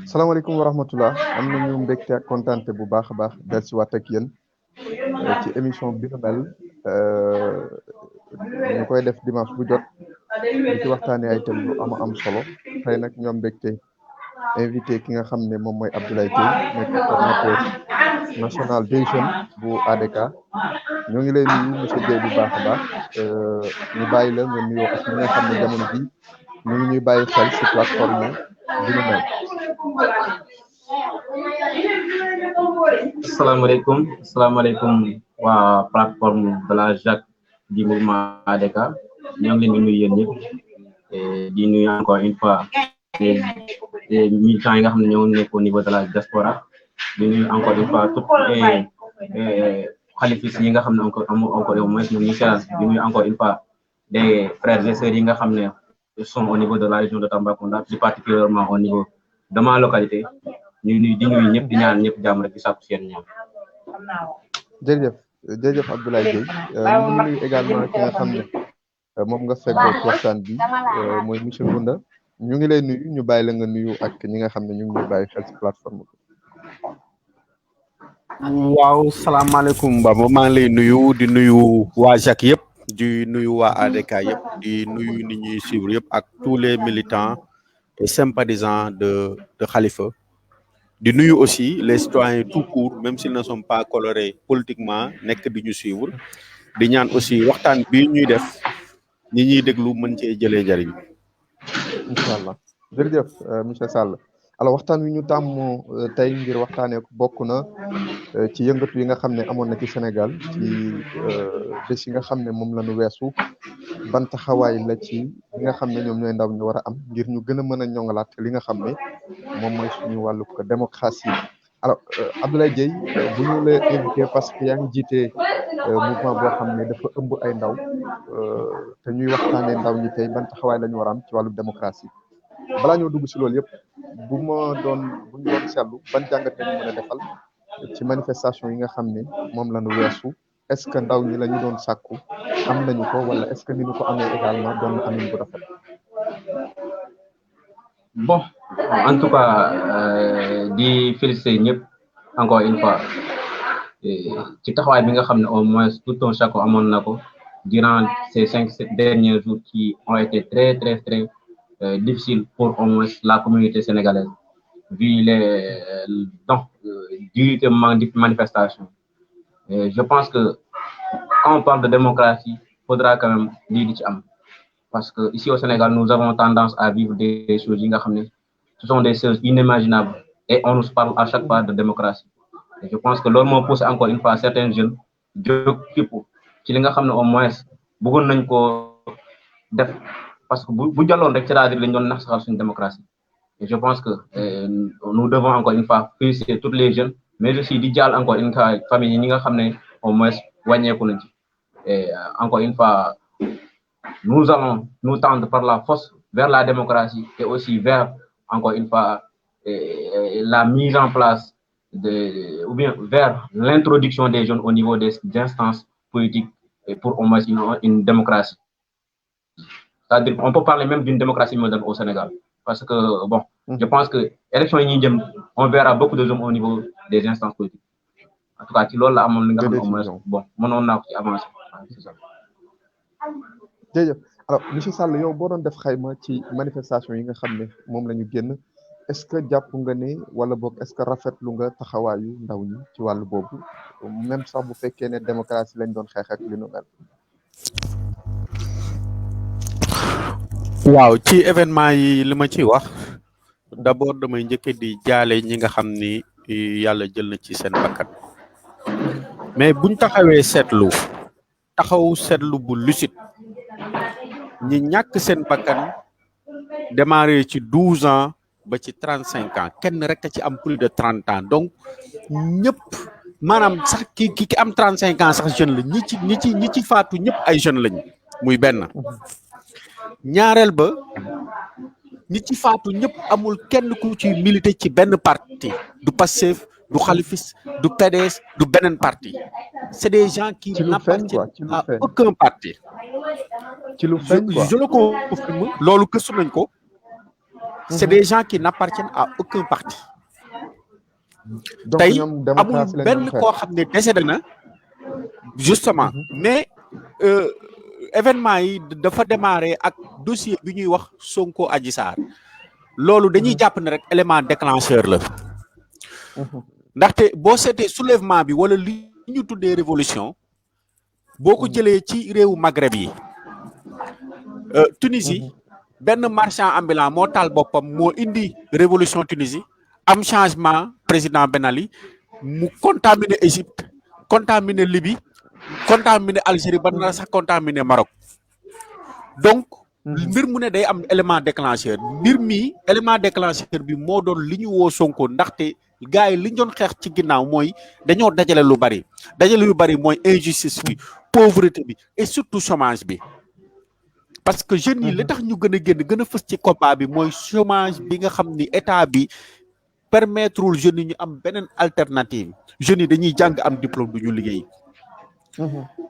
salaamaaleykum wa rahmatullah am nañu mbégte ak kontaante bu baax a baax dellusiwaat ak yéen ci émission bi nu mel ñu koy def dimanche bu jot di ci waxtaanee ay thèmes yu am solo tey nag ñoom mbégte invité ki nga xam ne moom mooy Abdoulaye Dieye nekk coordonnateur national des jeunes bu ADK ñoo ngi lay nuyu monsieur Dieye bu baax a baax ñu bàyyi la nga nuyoo ak ñi nga xam ne jamono ji ñu ngi ñuy bàyyi xel ci plateforme bi nu mel. asalaamaaleykum waa plateforme de la JAC du mouvement ADK ñoo ngi leen di nuyu yéen ñëpp di nuyu encore une fois les militants yi nga xam ne ñoo nekk au niveau de la diaspora di nuyu encore une fois toutes les xalifis yi nga xam ne encore au moins ñoom ñu seetaan di nuyu encore une fois des frères et sœurs yi nga xam ne sont au niveau de la région de Tambacounda plus particulièrement au niveau de ma localité ñu nuyu di nuyu ñëpp di ñaan ñëpp jàmm rek di sàkku seen ñaan. jërëjëf Abdoulaye Dieye ñu ngi nuyu également ki nga xam ne moom nga feggoo ci waxtaan bi mooy monsieur Gounda ñu ngi lay nuyu ñu bàyyi la nga nuyu ak ñi nga xam ne ñu ngi ñuy bàyyi xel ci plateforme bi. waaw salaamaaleykum Bamba maa ngi lay nuyu di nuyu waa JAC yëpp di nuyu waa ADK yëpp di nuyu nit ñuy suivre yëpp ak tous les militants et sympathisants de Khalifa. di nuyu aussi les citoyens tout court même s'ils ne sont pas colorés politiquement nekk di ñu suivre di ñaan aussi waxtaan bi ñuy def ñi ñuy déglu mën cee jëlee njariñ. incha allah jërëjëf monsieur Sall alors waxtaan wi ñu tàmm tey ngir waxtaanee ko bokk na ci yëngatu yi nga xam ne amoon na ci Sénégal ci bés yi nga xam ne moom la ñu weesu ban taxawaay la ci li nga xam ne ñoom ñooy ndaw ñu war a am ngir ñu gën a mën a ñoŋalaat li nga xam ne moom mooy suñu wàllu démocratie. alors Abdoulaye Dieye bu ñu la invité parce que yaa ngi jiite mouvement boo xam ne dafa ëmb ay ndaw te ñuy waxtaanee ndaw ñi tey ban taxawaay la ñu war a am ci wàllu démocratie balaa ñoo dugg si loolu yëpp bu ñu doon seetlu ban jàngat la ñu mën a defal ci manifestation yi nga xam ne moom la ñu weesu est-ce que ndaw ñi la ñu doon sàkku am nañu ko wala est-ce que ni ñu ko amee également doon na amin bu rafet. Bon, en tout cas, di féliciter ñëpp encore une fois ci taxawaay bi nga xam ne au moins tout un chacun amoon na ko durant ces 5 derniers jours qui ont été très difficiles pour au moins la communauté sénégalaise vu les durité manifestation. Je pense que quand on parle de démocratie, faudra quand même lii di ci am. Parce que ici au Sénégal, nous avons tendance à vivre des choses yi nga xam ne ce sont des choses inimaginables et on nous parle à chaque fois de démocratie. Et je pense que loolu moo poussé encore une fois certains jeunes jóg képp ci li nga xam ne au moins bëggoon nañ ko def parce que bu jàlloon rek c'est-à-dire lañ doon nax saxal suñu démocratie. Et je pense que nous devons encore une fois féliciter tous les jeunes mais aussi di jàll encore une fois famille yi ñi nga xam ne au moins wàññeeku nañ ci. Et encore une fois nous allons nous tendre par la force vers la démocratie et aussi vers, encore une fois, la mise en place ou bien vers l'introduction des jeunes au niveau des instances politiques pour au moins une démocratie. C'est-à-dire qu'on peut parler même d'une démocratie moderne au Sénégal. Parce que, bon, je pense que l'élection on verra beaucoup de jeunes au niveau des instances politiques. En tout cas, si l'on l'a au moins, bon, on a avancé. C'est ça. jërëjëf alors monsieur Sall yow boo doon def xayma ci manifestation yi nga xam ne moom la ñu génn est-ce que jàpp nga ne wala boog est-ce que rafetlu nga taxawaayu ndaw ñi ci wàllu boobu même sax bu fekkee ne démocratie lañ doon xeex ak li nu mel. waaw ci événement yi li ma ciy wax d'abord damay njëkke di jaale ñi nga xam ni yàlla jël na ci seen bakkan mais buñ taxawee taxaw seetlu bu lucide ñi ñàkk seen bakkan démarré ci 12 ans ba ci 35 ans kenn rek a ci am plus de 30 ans donc ñëpp maanaam sax ki am 35 ans sax jeune la ñi ci faatu ñëpp ay jeune lañ muy benn ñaareel ba ñi ci faatu ñëpp amul kenn ku ci militer ci benn parti du Pastef du Khalifis du PDS du beneen parti c'est des gens qui n'appartiennent à aucun parti. Je le confirme loolu gëstu nañ ko c'est des gens qui n'appartiennent à aucun parti. donc tey ñoom amul démocratie la benn ñu xeex. koo xam ne décédé na justement mais événement yi dafa démarrer ak dossier bi ñuy wax Sonko Adji Sarr loolu dañuy jàpp ne rek élément déclencheur la ndaxte boo seetee soulèvement bi wala li ñu tuddee révolution boo ko jëlee ci réewu Maghreb yi Tunisie benn marchand ambulant moo taal boppam moo indi révolution Tunisie am changement président Ben Ali mu contaminé Égypte contaminé Libye contaminé Algérie ba na sax contaminé Maroc donc mbir mu ne day am élément déclencheur mbir mi élément déclencheur bi moo doon li ñu woo Sonko ndaxte gars yi li ñu doon xeex ci ginnaaw mooy dañoo dajale lu bari mooy injustice bi pauvreté bi et surtout chômage bi parce que jeunes yi li tax ñu gën a fës ci combat bi mooy chômage bi nga xam ni état bi permettrewul jeunes yi ñu am beneen alternative jeunes yi dañuy jàng am diplôme du ñu liggéey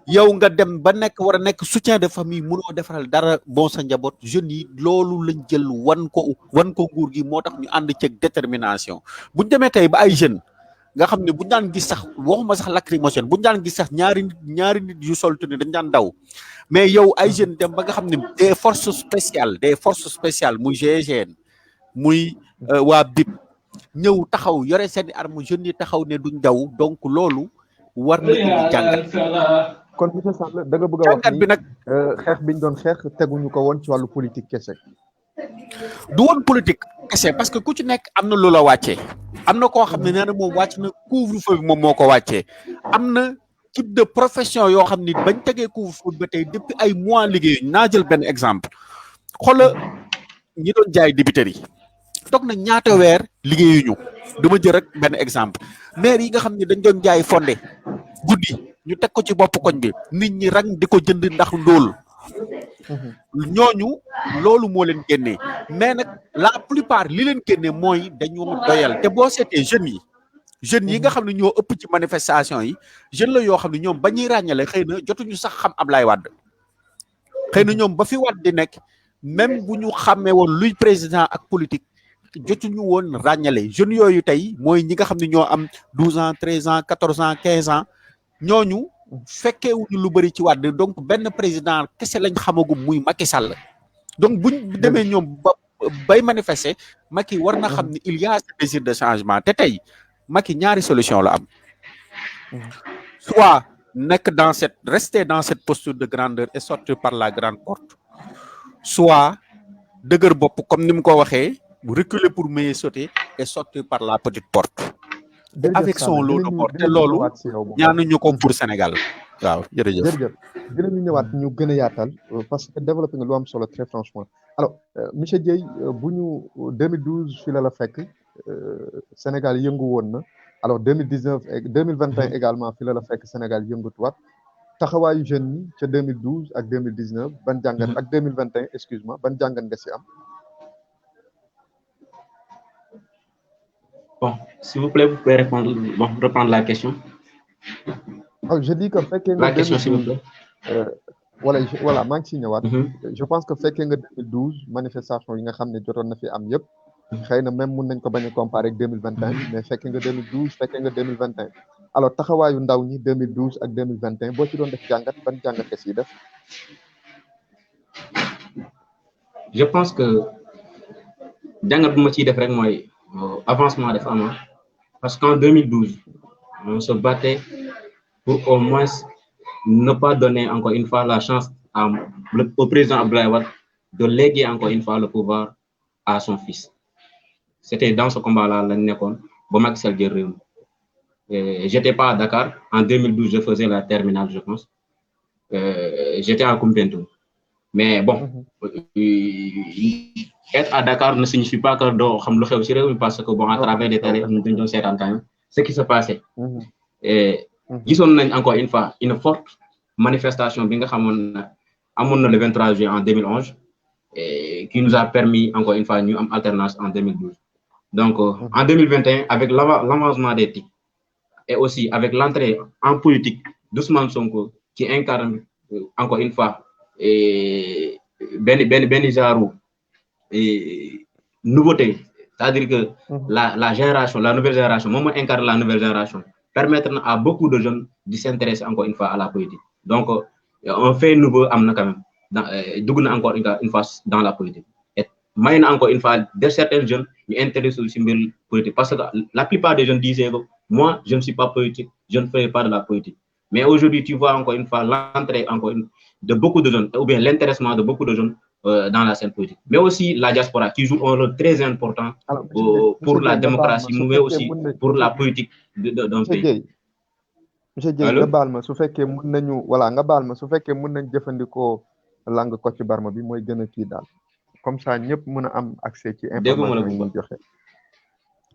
yow nga dem ba war a nekk soutien de famille mënoo defaral dara bon sa njaboot jeunes yi loolu lañ jël wan ko nguur gi moo tax ñu ànd ceeg détermination buñ demee tey ba ay jeunes nga xam ne buñ daan gis sax waxuma sax lacrymogène buñ daan gis sax ñaari nit yu soltu ne dañ daan daw mais yow ay jeunes dem ba nga xam ne des forces spéciales muy GIGN muy waa BIP ñëw taxaw yore seeni arme jeunes yi taxaw ne duñ daw donc loolu war na indi jàngat. kon monsieur Sall da nga bëgg a wax jàngat bi nag xeex biñ doon xeex teguñu ko woon ci wàllu politique kese. du woon politique kese parce que ku ci nekk am na lu la wàccee am na koo xam ne nee na moom wàcc na couvre-feu bi moom moo ko wàccee am na type de profession yoo xam ni bañ tegee couvre-feu ba tey depuis ay mois liggéeyuñ naa jël benn exemple xoola ñi doon jaay dibiteri yi toog na ñaata weer liggéeyuñu dama jël rek benn exemple maire yi nga xam ne dañ doon jaay fonde guddi ñu teg ko ci bopp koñ bi nit ñi rang di ko jënd ndax ndóol ñooñu loolu moo leen génnee mais nag la plupart li leen génnee mooy dañoo doyal te boo seetee jeunes yi nga xam ne ñoo ëpp ci manifestation yi jeunes la yoo xam ne ñoom ba ñuy ràññale xëy na jotuñu sax xam Ablaye Wade xëy na ñoom ba fi Wade di nekk même bu ñu xàmmee woon luy président ak politique jotuñu woon ràññale jeunes yooyu tey mooy ñi nga xam ne ñoo am 12 ans 13 ans 14 ans 15 ans ñooñu fekkeewuñu lu bëri ci Wade donc benn président kese lañ xamagum muy Macky Sall donc buñ demee ñoom bay manifester Macky war na xam ni il y a ce désir de changement te tey Macky ñaari solution la am soit rester dans cette posture de grandeur et sortir par la grande porte soit dëgër bopp comme ni mu ko waxee reculer pour mieux sauter et sortir par la petite porte avec son lot de mort te loolu ñaanuñu ko pour Sénégal waaw jërëjëf dinañu ñëwaat ñu gën a yaatal parce que développé nga lu am solo très franchement alors monsieur Dieye bu ñu 2012 fi la fekk Sénégal yëngu woon na alors 2019 et 2021 également fi la fekk Sénégal yëngatuwaat taxawaayu jeunes yi ca 2012 ak 2019 ban jàngat ak 2021 excuse-moi ban jàngat nga si am. Bon, s'il vous plaît, vous pouvez reprendre la question. Je dis que fekkee nga la question, s'il vous plaît. voilà maa ngi siy ñëwaat. Je pense que fekkee nga 2012 manifestation yi nga xam ne jotoon na fi am yëpp. xëy na même mun nañ ko bañ a comparer ak 2021 mais fekkee nga 2012 fekkee nga 2021 alors taxawaayu ndaw ñi 2012 ak 2021 boo ci doon def jàngat ban jàngat nga siy def. Je pense que jàngat bu ma ciy def rek mooy. Avancement des femmes parce qu'en 2012 on se battait pour au moins ne pas donner encore une fois la chance au président Abdoulaye Wade de léguer encore une fois le pouvoir à son fils. C'était dans ce combat-là lañ nekkoon ba Macky Sall jël réew mi j'étais pas à Dakar en 2012 je faisais la terminale je pense j'étais à Koumpentoum mais bon être à Dakar ne signifie pas que doo xam lu xew ci réew mi parce que bon à travers les télé am na dañu doon seetaan quand même ce qui se passait et gisoon nañ encore une fois une forte manifestation bi nga amoon na le 23 juillet en 2011 et qui nous a permis encore une fois ñu am alternance en 2012 donc en 2021 avec l'avancement des TIC et aussi avec l'entrée en politique d'Ousmane Sonko qui incarne encore une fois et benn genre nouveauté, c'est-à-dire que la génération, la nouvelle génération, moi, incarne la nouvelle génération, permettre à beaucoup de jeunes de s'intéresser encore une fois à la politique. Donc, on fait nouveau amna quand même, encore une fois dans la politique. Et maintenant, encore une fois, de certains jeunes qui intéressent aussi à la politique. Parce que la plupart des jeunes disaient, moi, je ne suis pas politique, je ne ferai pas de la politique. Mais aujourd'hui, tu vois encore une fois l'entrée de beaucoup de jeunes, ou bien l'intéressement de beaucoup de jeunes dans la scène politique. Mais aussi la diaspora qui joue un rôle très important pour la démocratie, mais aussi pour la politique d'un pays. Monsieur Dieye nga baal ma su fekkee mën nañu voilà nga baal ma su fekkee mën nañ jëfandikoo langue Kocc Barma bi mooy gën a kii daal comme ça ñëpp mën a am accès ci information yi ñuy joxe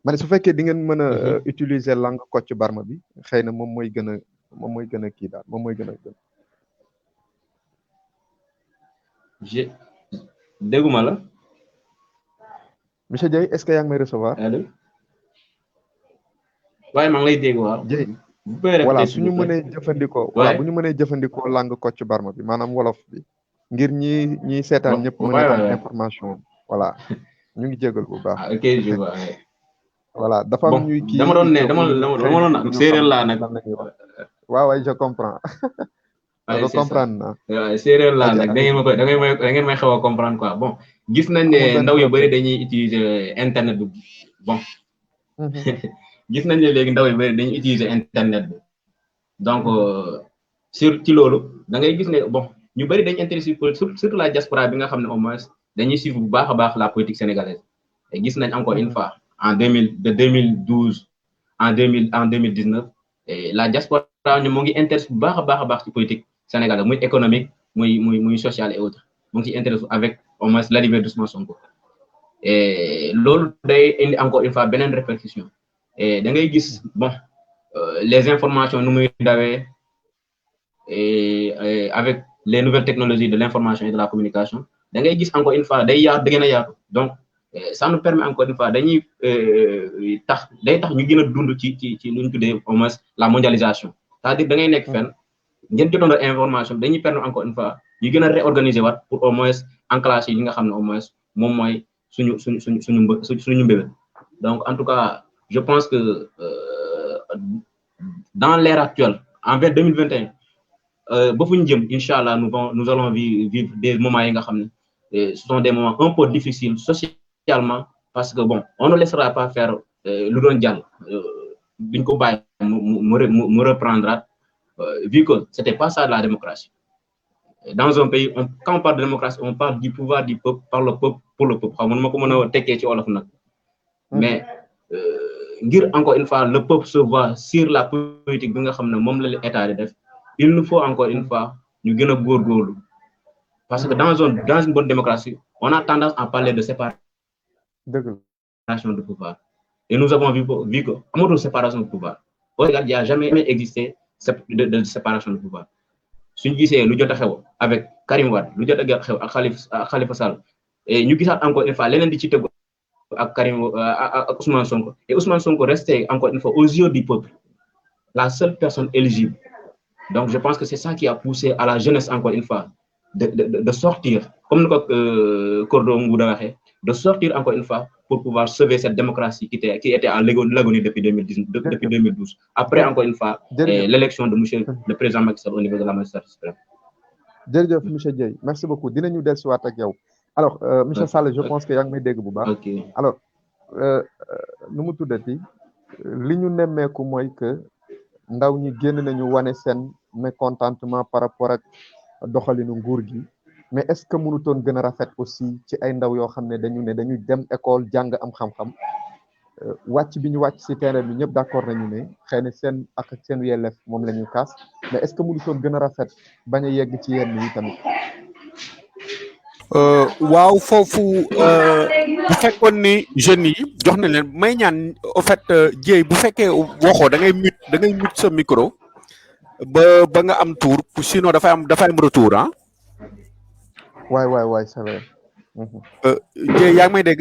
ma ne su fekkee di ngeen mën a utiliser langue Kocc Barma bi xëy na moom mooy gën a kii daal moom mooy gën a gën dégguma la monsieur Dieye est-ce que yaa ngi may recevoir allo waaye maa ngi lay dégg waaw Dieye voilà suñu mënee jëfandikoo voilà bu ñu mënee jëfandikoo langue Kocc Barma bi maanaam wolof bi ngir ñi seetaan ñëpp mën a am information voilà ñu ngi jégal bu baax ok je vois voilà dafa am ñuy kii dama doon séeréer laa nag waaw waay je comprends je comprendre na séeréer laa nag da ngeen may xaw a comprendre quoi bon gis nañ ne ndaw yu bëri dañuy utiliser internet bi bon gis nañ ne léegi ndaw yu bëri dañuy utiliser internet bi donc ci loolu da ngay gis ne bon ñu bëri dañu intéressé surtout la diaspora bi nga xam ne au moins dañuy suivre bu baax a baax la politique sénégalaise et gis nañ encore une fois de 2012 en 2019 et la diaspora ñu mu ngi intéressé bu baax a baax ci politique sénégalaise muy économique muy social et autres mu ngi ci intéressé avec au moins l'arrivée d'Ousmane Sonko et loolu day indi encore une fois beneen répercussion et da ngay gis bon les informations nu muy dawee et avec les nouvelles technologies de l'information et de la communication da ngay gis encore une fois day gën a yaatu donc ça nous permet encore une fois day tax ñu gën a dund ci lu ñu tuddee au moins la mondialisation c'est-à-dire da ngay nekk fenn ngeen jotoon information dañuy permettre encore une fois ñu gën a réorganiser waat pour au moins enclencher yi nga xam ne au moins moom mooy suñu mbébét donc en tout cas je pense que dans l'ère actuelle envers 2021 ba fu ñu jëm incha allah nous allons vivre des moments yi nga xam ne ce sont des moments un peu difficiles socialement parce que bon on ne laissera pas faire lu doon jàll duñ ko bàyyi mu reprendra vu que c'était pas ça la démocratie dans un pays quand on parle de démocratie on parle du pouvoir du peuple par le peuple pour le peuple xam nga ma ko mën a tekkee ci wolof nag mais ngir encore une fois le peuple se voit sur la politique bi nga xam ne moom la état di def il nous faut encore une fois ñu gën a góorgóorlu parce que dans une bonne démocratie on a tendance à parler de séparation de pouvoir et nous avons vu que amatul séparation de pouvoir au Sénégal il n'y a jamais existé de séparation de pouvoir suñu gisee lu jot a xew avec Karim Wade lu jot a xew ak Khalifa Sall et ñu gisaat encore une fois leneen di ci tegu ak ak Ousmane Sonko et Ousmane Sonko restait encore une fois aux yeux du peuple la seule personne éligible. Donc je pense que c'est ça qui a poussé à la jeunesse encore une fois de sortir comme nous Cordon Ngouda de sortir encore une fois pour pouvoir sauver cette démocratie qui était en l'agonie depuis 2012 après encore une fois l'élection de monsieur le président Macky Sall au niveau de la magistrature suprême. Jërëjëf monsieur Dieye merci beaucoup dinañu dellusiwaat ak yow alors monsieur Sall je pense que yaa ngi may dégg bu baax alors nu mu tuddati li ñu nemmeeku mooy que ndaw ñi génn nañu wane seen mécontentement par rapport ak doxalinu nguur gi mais est-ce que mënutoon gën a rafet aussi ci ay ndaw yoo xam ne dañu dem école jàng am xam-xam wàcc bi ñu wàcc ci terrain bi ñëpp d'accord nañu ne xëy na seen ak seen yelleef moom la ñu kaas mais est-ce que mënutoon gën a rafet bañ a yegg ci yenn yi tamit. waaw foofu bu fekkoon ni jeunes yi jox na leen may ñaan au fait Dieye bu fekkee waxoo da ngay mute sa micro ba nga am tour sinon dafay am retour ah. waay c'est vrai. Dieye yaa ngi may dégg.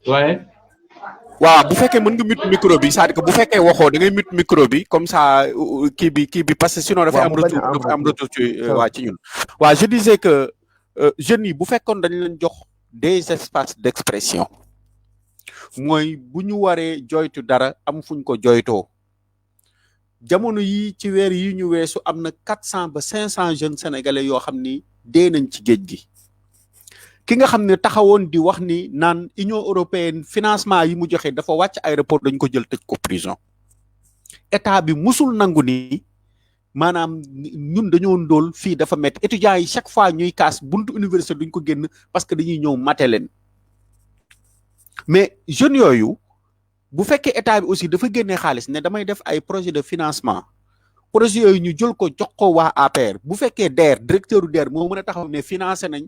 waaye. waaw bu fekkee mën nga mute micro bi c'est-à-dire que bu fekkee waxoo da ngay mute micro bi comme ça kii bi parce que sinon dafay am retour ci waa ci ñun. waaw je disais que jeunes yi bu fekkoon dañ leen jox des espaces d'expression mooy bu ñu waree joytu dara am fuñ ko joytoo jamono yi ci weer yi ñu weesu am na 400 ba 500 jeunes sénégalais yoo xam ni dee nañ ci géej gi ki nga xam ne taxawoon di wax ni naan Union européenne financement yi mu joxe dafa wàcc aéroport dañ ko jël tëj ko prison état bi musul nangu ni maanaam ñun dañoo ndóol fii dafa métti étudiants yi chaque fois ñuy kaas buntu université duñ ko génn parce que dañuy ñëw mate leen mais jeunes yooyu bu fekkee état bi aussi dafa génnee xaalis ne damay def ay projet de financement projet yooyu ñu jël ko jox ko waa APR bu fekkee DER directeur u DER moo mën a taxaw ne financé nañ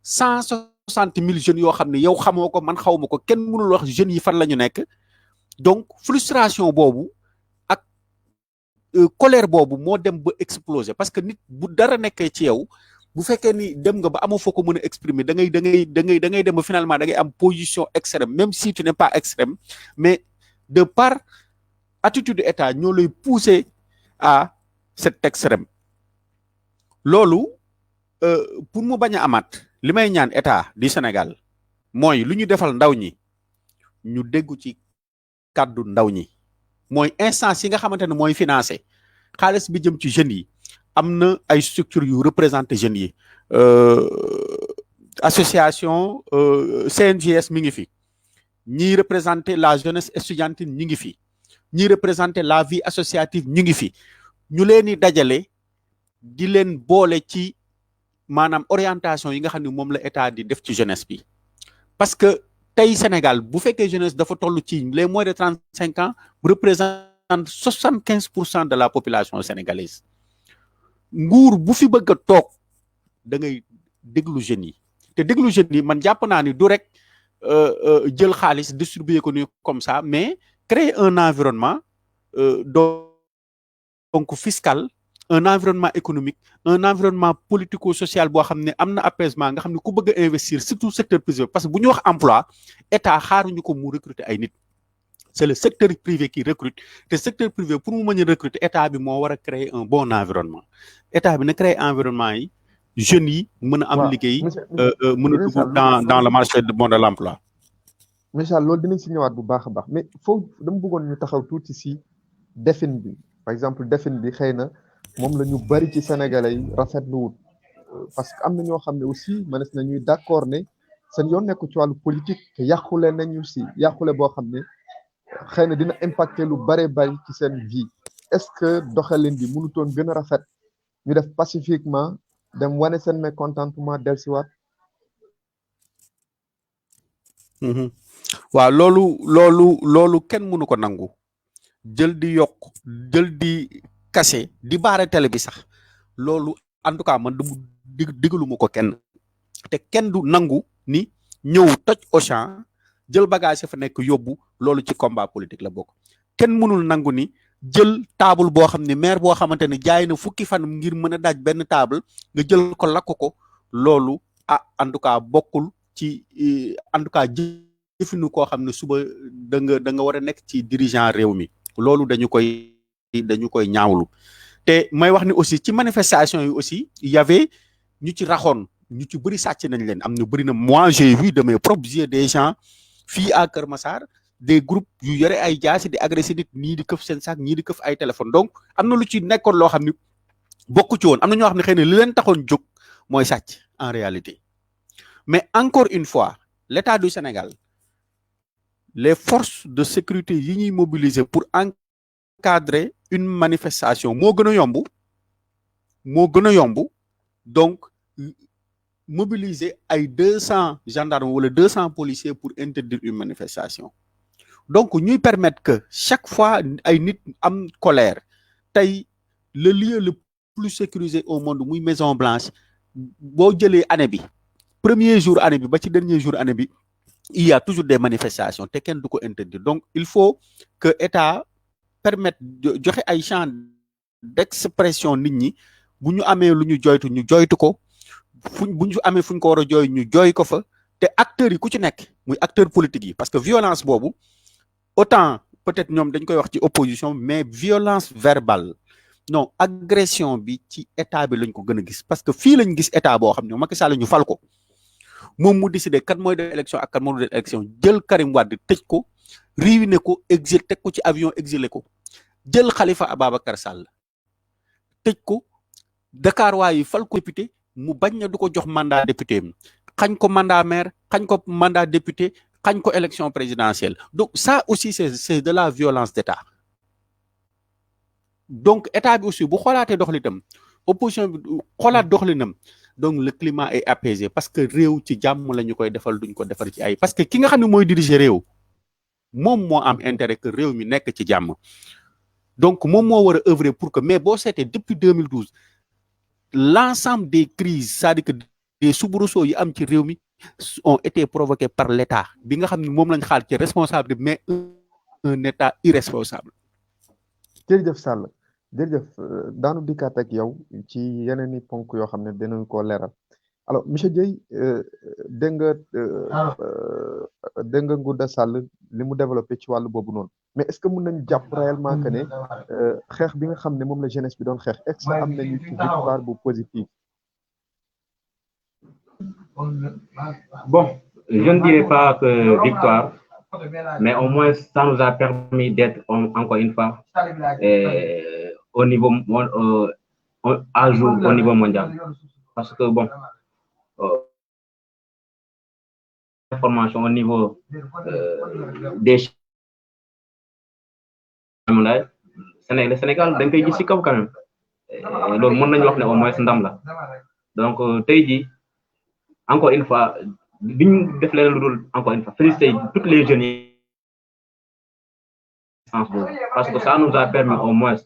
160 000 jeunes yoo xam ne yow xamoo ko man xaw ma ko kenn mënul wax jeunes yi fan la ñu nekk donc frustration boobu ak colère boobu moo dem ba exploser parce que nit bu dara nekkee ci yow bu fekkee ni dem nga ba amoo foo ko mën a exprimer da ngay dem ba finalement da ngay am position extrême même si tu n'es pas extrême mais de par attitude état ñoo lay pousser à cet extrême loolu pour mu bañ a amaat li may ñaan état du Sénégal mooy lu ñu defal ndaw ñi ñu déggu ci kàddu ndaw ñi mooy instance yi nga xamante ne mooy financé xaalis bi jëm ci jeunes yi am na ay structures yu représenté jeunes yi association CNJS mi ngi fi ñiy représenté la jeunesse estudiantine ñi ngi fi ñiy représenté la vie associative ñu ngi fi ñu leen di dajale di leen boole ci maanaam orientation yi nga xam ne moom la état di def ci jeunesse bi parce que tey Sénégal bu fekkee jeunesse dafa toll ci les moins de 35 ans représente 75% de la population sénégalaise nguur bu fi bëgg a toog da ngay déglu jeunes yi te déglu jeunes yi man jàpp naa ni du rek jël xaalis distribuer ko ni comme ça mais créer un environnement donc fiscal un environnement économique un environnement politico-social boo xam ne am na apaisement nga xam ne ku bëgg a investir surtout secteur privé parce que bu ñu wax emploi état xaaruñu ko mu recruter ay nit c'est le secteur privé qui recrute te secteur privé pour mu mën a recruter état bi moo war a créer un bon environnement état bi na créer environnement yi jeunes yi mën a am liggéey mën a dugg dans le marché de l'emploi. Michel loolu dinañ si ñëwaat bu baax a baax mais foofu dama bëggoon ñu taxaw tuuti si defin bi par exemple defin bi xëy na moom la ñu bari ci sénégalais yi rafetlu wut parce que am na ñoo xam ne aussi mënees na ñuy d'accord ne seen yoon nekk ci wàllu politique te yàqule nañu si yàqule boo xam ne xëy na dina impacter lu bare bari ci seen vie est-ce que doxalin bi mënutoon gën a rafet ñu def pacifiquement dem wane seen mécontentement dellusiwaat. waaw loolu kenn mënu ko nangu jël di yokk jël di kase di baare télé bi sax loolu en tout cas man digaluma ko kenn te kenn du nangu ni ñëw toj Auchan jël bagage fa nekk yóbbu loolu ci combat politique la bokk kenn mënul nangu ni jël table boo xam ne maire boo xamante ne jaay na fukki fan ngir mën a daaj benn table nga jël ko lakk ko loolu en tout cas bokkul ci en tout cas jëfinu koo xam ne suba da nga war a nekk ci dirigeant réew mi loolu dañu koy ñaawlu te may wax ni aussi ci manifestation yi aussi y avait ñu ci raxoon ñu ci bëri sàcc nañ leen am na bëri na moi j'ai vu de mes propres yeux des gens fii à Kër Massar des groupes yu yore ay jaasi di agressé nit ñii di këf seen sac ñii di këf ay téléphone donc am na lu ci nekkoon loo xam ni bokku ci woon am na ñoo xam ne xëy na li leen taxoon jóg mooy sàcc en réalité mais encore une fois l'État du Sénégal les forces de sécurité yi ñuy mobiliser pour encadrer une manifestation moo gën a yomb donc mobiliser ay 200 gendarmes wala 200 policiers pour interdire une manifestation donc ñuy permettre que chaque fois ay nit am colère tey le lieu le plus sécurisé au monde muy Maison Blanche boo jëlee année bi premier jour année bi ba ci dernier jour année bi il y a toujours des manifestations te kenn du ko interdire donc il faut que état permettre joxe ay champs d'expression nit ñi bu ñu amee lu ñu joytu ko bu ñu amee fu ñu ko war a jooy ñu jooy ko fa te acteurs yi ku ci nekk muy acteur politique yi parce que violence boobu autant peut-être ñoom dañ koy wax ci opposition mais violence verbale non agression bi ci état bi lañ ko gën a gis parce que fii lañ gis état boo xam ne Macky Sall ñu fal ko moom mu décidé kan mooy def élection ak kan moo def élection jël Karim Wade tëj ko ruiné ko exil teg ko ci avion exilé ko jël Khalifa Ababacar Sall tëj ko Dakar waayi fal ko député mu bañ na du ko jox mandat député xañ ko mandat maire xañ ko mandat député xañ ko élection présidentielle donc ça aussi c'est de la violence d'État donc état bi aussi bu xoolaatee doxalinam opposition bi xoolaat doxalinam donc le climat est apaisé parce que réew ci jàmm la ñu koy defal duñ ko defar ci ay parce que ki nga xam ne mooy diriger réew moom moo am intérêt que réew mi nekk ci jàmm donc moom moo war a œuvrer pour que mais boo seetee depuis 2012 l'ensemble des crises c'est-à-dire que des soubresauts yi am ci réew mi ont été provoqués par l'État bi nga xam ne moom lañ xaal ci responsable mais un État irresponsable. jërëjëf Sall jërëjëf daanu dikkaat ak yow ci yeneen i ponk yoo xam ne dinañ koo leeral alors monsieur Dieye dégg nga Ngouda Sall li mu développé ci wàllu boobu noonu mais est-ce que mën nañ jàpp réellement que ne xeex bi nga xam ne moom la jeunesse bi doon xeex est-ce que am nañu ci victoire bu positive. Bon, je ne dirais pas que victoire, mais au moins ça nous a permis d'être encore une fois au niveau à jour au niveau mondial. Parce que bon, information au niveau des le Sénégal dañ koy gis ci kaw quand même loolu mën nañu wax ne au moins ndam la donc tey jii encore une fois biñu def leen lu dul encore une fois féliciter toutes les jeunes yi parce que ça nous a permis au moins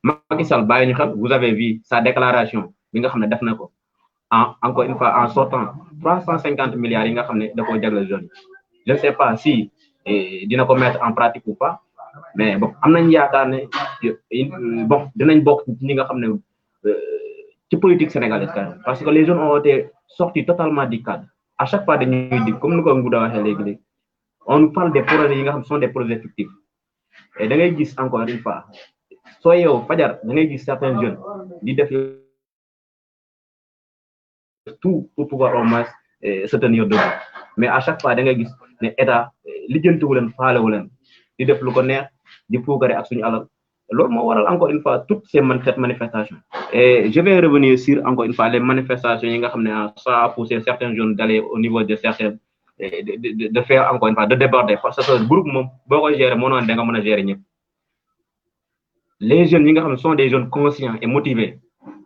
Macky Sall bàyyi ñu xam vous avez vu sa déclaration bi nga xam ne def na ko encore une fois en sortant 350 milliards yi nga xam ne da koo jagleel jeunes je ne sais pas si dina ko mettre en pratique ou pas mais bon am nañ yaakaar ne bon dinañ bokk ci ñi nga xam ne ci politique sénégalaise quand même parce que les jeunes ont été sortis totalement du cadre à chaque fois dañuy di comme ni ko Ngouda waxee léegi on nous parle des projets yi nga xam sont des projets fictifs et da ngay gis encore une fois soo yow fajar da ngay gis certains jeunes di def tout pour pouvoir au moins se tenir debout mais à chaque fois da ngay gis ne état lijjantiwu leen faalewu leen di def lu ko neex di puugare ak suñu alal loolu moo waral encore une fois toutes ces manifestations et je vais revenir sur encore une fois les manifestations yi nga xam ne ça a poussé certains jeunes d'aller au niveau de certains de faire encore une fois de déborder parce que groupe moom boo koy gérer moo noon da nga mën a gérer ñëpp les jeunes yi nga xam ne sont des jeunes conscients et motivés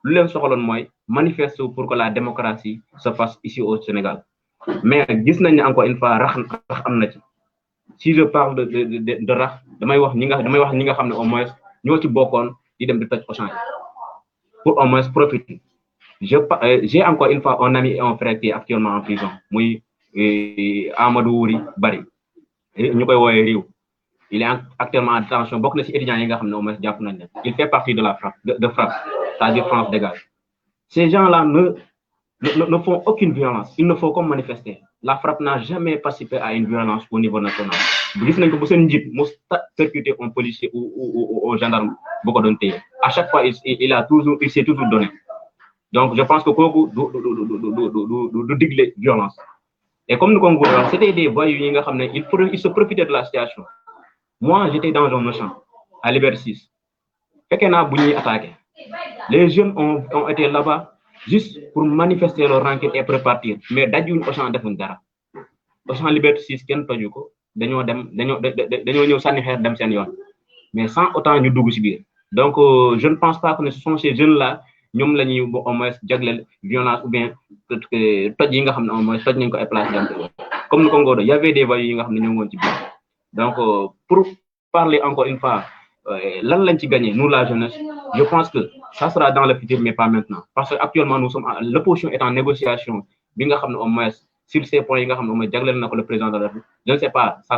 lu leen soxaloon mooy manifester pour que la démocratie se fasse ici au Sénégal mais gis nañ ne encore une fois rax am na ci si je parle de rax damay wax ñi nga xam ne au moins ñoo ci bokkoon di dem di toj Auchan pour au moins profiter j'ai encore une fois un ami et un frère qui est actuellement en prison muy Amadou Wuri Bari ñu koy woowee Riw il est actuellement en détention bokk na ci étudiants yi nga xam ne au moins jàpp nañ leen il fait partie de la frappe de frappe c'est-à-dire France dégage ces gens-là ne font aucune violence il ne faut comme manifester la frappe n'a jamais participé à une violence au niveau national gis nañ ko bu seen njiit mu percuté un policier ou un gendarme bu ko doon téye à chaque fois il s'est toujours donné donc je pense que kooku du digle violence et comme nous concluons c'était des voyous yi nga xam ne il se profitaient de la situation moi j'étais dans un Auchan à Liberté 6 fekkee naa bu ñuy attaqué les jeunes ont été là-bas juste pour manifester leur rancune et pour partir mais dajuñ Auchan defuñ dara Auchan Liberté 6 kenn toju ko dañoo ñëw sànni xeer dem seen yoon mais sans autant ñu dugg ci biir donc je ne pense pas que ce sont ces jeunes là ñoom la ñuy au moins jagleel violence ou bien toj yi nga xam ne au moins toj nañ ko ay place comme ni ko Ngodo y avait des voyous yi nga xam ne ñoo ngoon ci biir donc pour parler encore une fois lan lañ ci gagné nous la jeunesse je pense que ça sera dans le futur mais pas maintenant parce que actuellement nous sommes l'opposition est en négociation bi nga xam ne au moins sur ces points yi nga xam ne au moins jagleel na ko le président de la République je ne sais pas ça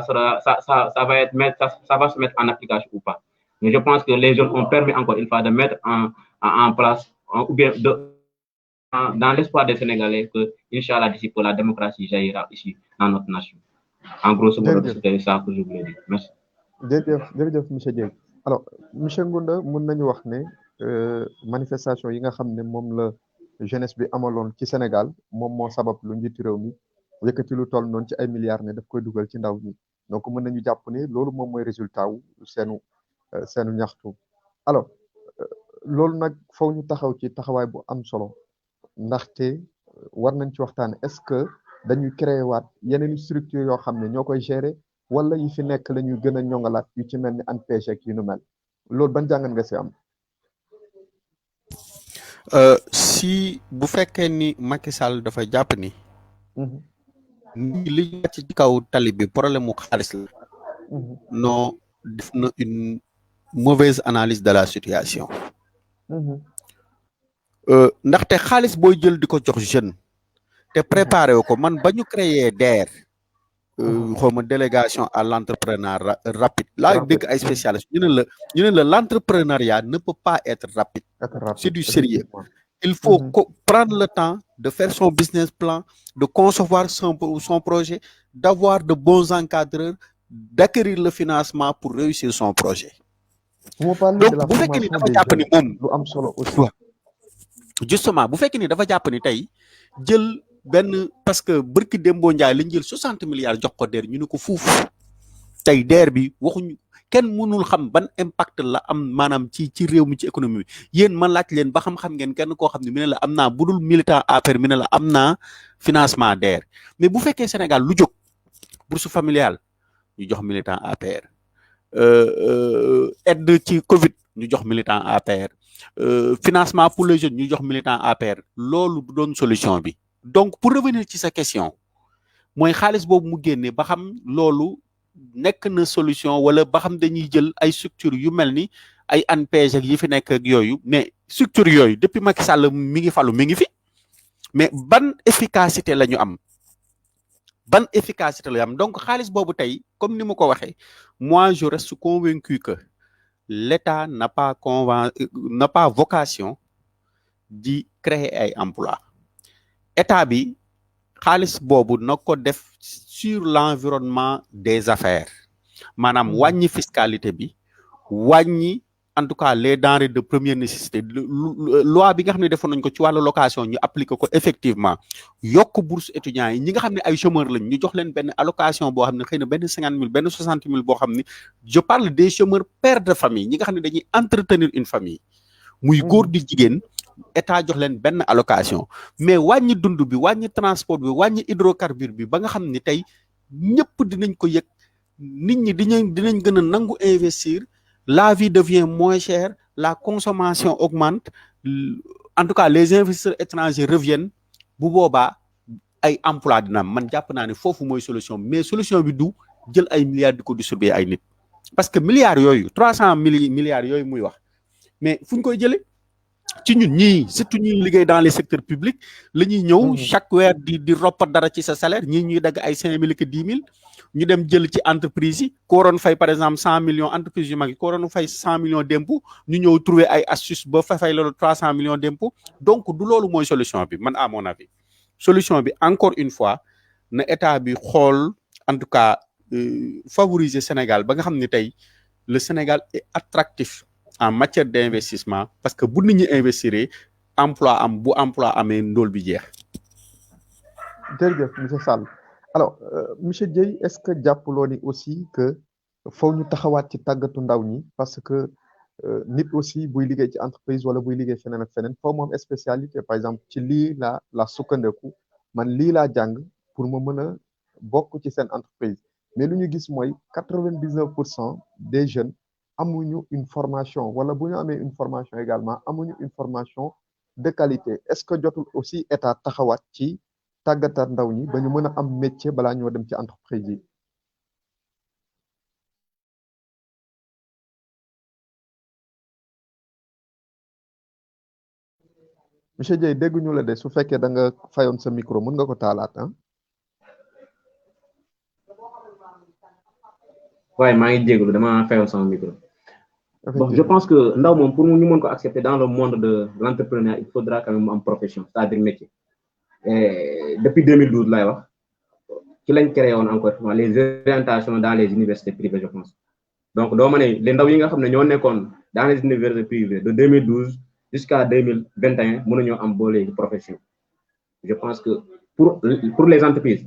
va se mettre en application ou pas mais je pense que les jeunes ont permis encore une fois de mettre en place ou bien dans l'espoir des Sénégalais que Inch'Allah d'ici peu la démocratie jaillira ici dans notre nation en grosso modo c'était ça que je voulais dire merci. jërëjëf monsieur Dieye alors monsieur Ngounda mën nañu wax ne manifestation yi nga xam ne moom la jeunesse bi amaloon ci Sénégal moom moo sabab lu njiitu réew mi yëkkati lu toll noonu ci ay milliards ne daf koy dugal ci ndaw ñi donc mën nañu jàpp ne loolu moom mooy résultat wu seenu ñaxtu. alors loolu nag faw ñu taxaw ci taxawaay bu am solo ndaxte war nañ ci waxtaan est-ce que dañuy créer waat yeneen structure yoo xam ne ñoo koy gérer wala yi fi nekk la ñuy gën a ñoŋalaat yu ci mel ni ANPEJ ak yu nu mel loolu ban jàngat nga si am. si bu fekkee ni Macky Sall dafa jàpp ni. li ñu ci kaw tali bi problème mu xaalis la. non def na une mauvaise analyse de la situation. ndaxte xaalis booy jël di ko jox jeune. te préparé ko man ba ñu créer DER. xaw ma délégation à l'entrepreneuriat rapide. laa dégg ay spécialistes ñu ne la l'entrepreneuriat ne peut pas être rapide. C'est du sérieux. Il faut prendre le temps de faire son business plan, de concevoir son projet, d'avoir de bons encadreurs, d'acquérir le financement pour réussir son projet. Donc, bu fekkee ni dafa jàpp ni moom lu am solo aussi. Justement bu fekkee ni dafa jàpp ni tey jël benn parce que barki Dembo Ndiaye lañ jël 60 milliards jox ko DER ñu ne ko fuuf tey DER bi waxuñu kenn mënul xam ban impact la am maanaam ci réew mi ci économie bi yéen man laaj leen ba xam ngeen kenn koo xam ne mi ne la am naa budul militant APR mi ne la am naa financement DER mais bu fekkee Sénégal lu jóg bourse familiale ñu jox militant APR aide ci Covid ñu jox militant APR financement pour les jeunes ñu jox militant APR loolu du doon solution bi donc pour revenir ci sa question mooy xaalis boobu mu génne ba xam loolu nekk na solution wala ba xam dañuy jël ay structure yu mel ni ay ANPEJ ak yi fi nekk ak yooyu mais structure yooyu depuis Macky Sall mi ngi falu mi ngi fi mais ban efficacité la ñu am donc xaalis boobu tey comme ni ma ko waxee moi je reste convaincu que l'État n'a pas vocation di créer ay emploi État bi xaalis boobu na ko def sur l'environnement des affaires maanaam wàññi fiscalité bi wàññi en tout cas les denrées de première nécessité loi bi nga xam ne defoon nañ ko ci wàllu location ñu appliquer ko effectivement yokk bourse étudiants yi ñi nga xam ne ay chômeurs lañ ñu jox leen benn allocation boo xam ne xëy na benn 50 000 benn 60 000 boo xam ne je parle des chômeurs pères de famille ñi nga xam ne dañuy entretenir une famille muy góor di jigéen État jox leen benn allocation mais wàññi dund bi wàññi transport bi wàññi hydrocarbure bi ba nga xam ni tey ñëpp dinañ ko yëg nit ñi dinañ gën a nangu investir la vie devient moins chère la consommation augmente en tout cas les investisseurs étrangers reviennent bu boobaa ay emploi dina am man jàpp naa ne foofu mooy solution mais solution bi du jël ay milliards di ko distribuer ay nit parce que milliards yooyu 300 milliards yooyu muy wax mais fu ñu koy jëlee ci ñun ñii surtout ñuy liggéey dans les secteurs publics la ñuy ñëw chaque weer di roppat dara ci sa salaire ñii ñuy dagg ay 5 000 ak 10 000 ñu dem jël ci entreprise yi ko waroon fay par exemple 100 millions entreprise yu mag yi ko waroon fay 100 millions d'impôts ñu ñëw trouver ay astuces ba fay loolu 300 millions d'impôts donc du loolu mooy solution bi man à mon avis solution bi encore une fois na État bi xool en tout cas favoriser Sénégal ba nga xam ne tey le Sénégal est attractif en matière d'investissement parce que bu nit ñi investir emploi am bu emploi amee ndóol bi jeex. jërëjëf monsieur Sall alors monsieur Dieye est-ce que jàppaloo ni aussi que foog ñu taxawaat ci tàggatu ndaw ñi parce que nit aussi buy liggéey ci entreprise wala buy liggéey feneen ak feneen foog moom spécialité par exemple ci lii la sukkandeku man lii laa jàng pour ma mën a bokk ci seen entreprise mais lu ñu gis mooy 99% des jeunes amuñu une formation wala bu ñu amee une formation également amuñu une formation de qualité est-ce que jotul aussi État taxawaat ci tàggataat ndaw ñi ba ñu mën a am métier balaa ñoo dem ci entreprise yi. monsieur Dieye dégguñu la de su fekkee da nga fayoon sa micro mën nga ko taalaat ah. waaye maa ngi jégalu dama fayoon sama micro. Bon, je pense que ndaw moom pour ñu mën ko accepter dans le monde de l'entrepreneuriat il faudra quand même mu am profession c'est-à-dire métier. Et depuis 2012 laay wax ci lañ créé woon encore les orientations dans les universités privées je pense donc doo ma ne les ndaw yi nga xam ne ñoo nekkoon dans les universités privées de 2012 jusqu'à 2021 mënuñoo am boo léegi profession je pense que pour les entreprises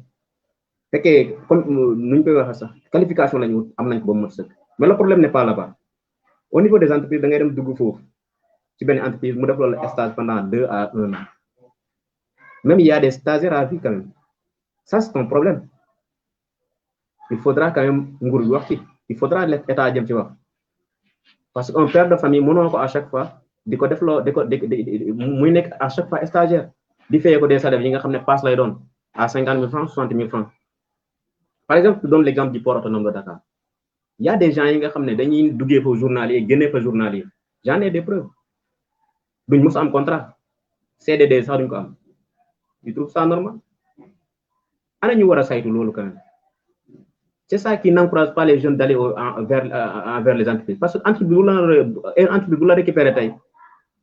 fekkee comme nuñ koy waxee sax qualification lañu wut am nañ ko ba mot sëkk mais le problème n'est pas là-bas au niveau des entreprises da ngay dem dugg foofu ci benn entreprise mu def loolu stage pendant 2 à 1 an même il y a des stagiaires à vie quand même ça c'est un problème il faudra quand même nguur bi wax ci il faudra l'état jëm ci wax parce que un père de famille mënoo ko à chaque fois di ko def loo di ko muy nekk à chaque fois stagiaire di fayee ko des salaires yi nga xam ne passe lay doon à 50 000 francs 60 000 francs par exemple je donne l'exemple du port autonome de Dakar il y a des gens yi nga xam ne dañuy duggee fa journalier génnee fa journalier j'en ai des preuves duñ mos am contrat CDD sax duñ ko am tu trouves ça normal ana ñu war a saytu loolu quand même c'est ça qui n'encourage pas les jeunes d'aller vers les entreprises parce que entreprise bu la récupérer tey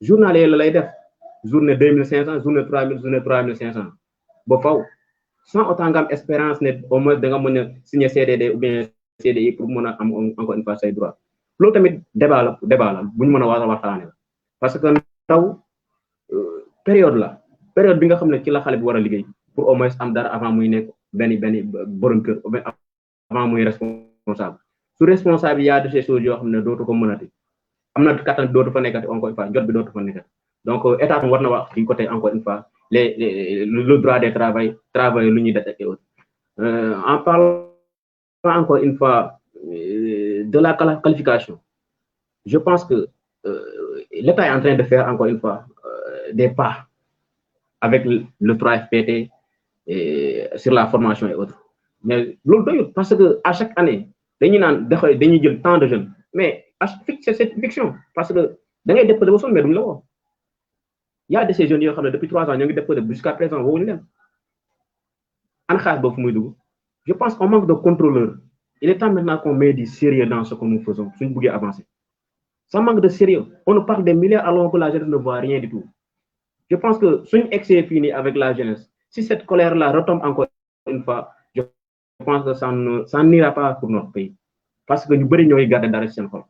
journalier la lay def journée 2500 journée 3000 journée 3500 ba faw sans autant nga am espérance ne au moins da nga mën a signer CDD ou bien CDI pour mën a am encore une fois say droit loolu tamit débat la bu ñu mën a war a waxtaane la parce que taw période bi nga xam ne ci la xale bi war a liggéey pour au moins am dara avant muy nekk benn borom kër ou bien avant muy responsable su responsable y a de ces choses yoo xam ne dootu ko mënati am na kattan dootu fa nekkati encore une fois jot bi dootu fa nekkati donc état war na wax du côté encore une fois le droit des travail lu ñuy def et autres en parlant encore une fois de la qualification je pense que l'état est en train de faire encore une fois des pas avec le 3FPT sur la formation et autres mais loolu doyul parce que à chaque année dañuy naan dañuy jël tant de jeunes mais c'est cette fiction parce que da ngay déposer ba sonn mais duñu la woo y a de ces jeunes yoo xam ne depuis 3 ans ñoo ngi déposer jusqu'à présent woowuñu leen an xaalis boobu fu muy dugg je pense qu'on manque de contrôleurs il est temps maintenant qu'on met du sérieux dans ce que nous faisons suñu bëggee avancer ça manque de sérieux on nous parle des milliards alors que la jeunesse ne voit rien du tout je pense que suñu excès fini avec la jeunesse si cette colère là retombe encore une fois je pense que ça n'ira pas pour notre pays parce que ñu bëri ñooy garder dara ci seen xol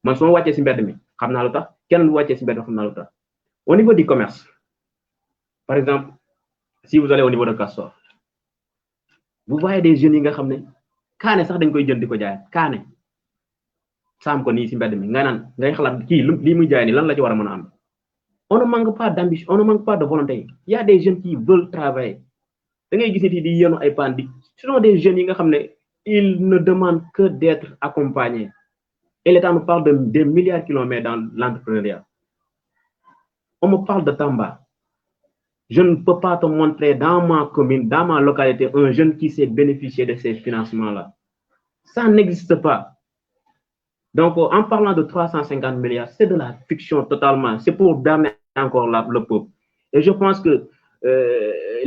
man su ma wàccee ci mbedd mi xam naa lu tax kenn bu wàccee ci mbedd xam naa lu tax au niveau du commerce par exemple si vous allez au niveau de Castor vous voyez des jeunes yi nga xam ne kaane sax dañ koy jënd di ko jaay kaane saam ko nii ci mbedd mi nga naan ngay xalaat kii lii muy jaay nii lan la ci war a mën a am on ne manque pas d'ambition on ne manque pas de volonté il y a des jeunes qui veulent travailler da ngay gis nit yi di yenu ay paan di ce sont des jeunes yi nga xam ne ils ne demandent que d'être accompagnés et l'État nous parle de des milliards de kilomètres dans l'entrepreneuriat on me parle de Tamba je ne peux pas te montrer dans ma commune dans ma localité un jeune qui s'est bénéficié de ces financements là ça n'existe pas donc en parlant de 350 milliards c'est de la fiction totalement c'est pour damner encore le peuple et je pense que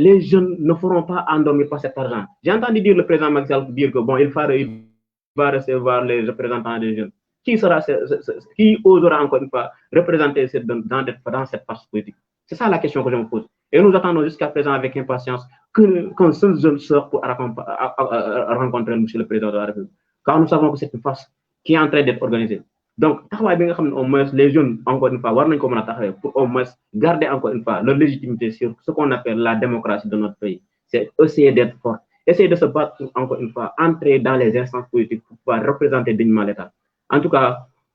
les jeunes ne feront pas endormir par cet argent j'ai entendu dire le président Macky Sall dire que bon il va recevoir les représentants des jeunes qui osera encore une fois représenter dans cette partie politique c'est ça la question que je me pose et nous attendons jusqu'à présent avec impatience qu'un seul jeune sort pour rencontrer monsieur le président de la République car nous savons que c'est une farce qui est en train d'être organisée donc taxawaay bi nga xam ne au moins les jeunes encore une fois war nañ ko mën a taxawee pour au moins garder encore une fois leur légitimité sur ce qu'on appelle la démocratie de notre pays c'est essayer d'être fort essayer de se battre pour encore une fois entrer dans les instances politiques pour pouvoir représenter dignement l'État en tout cas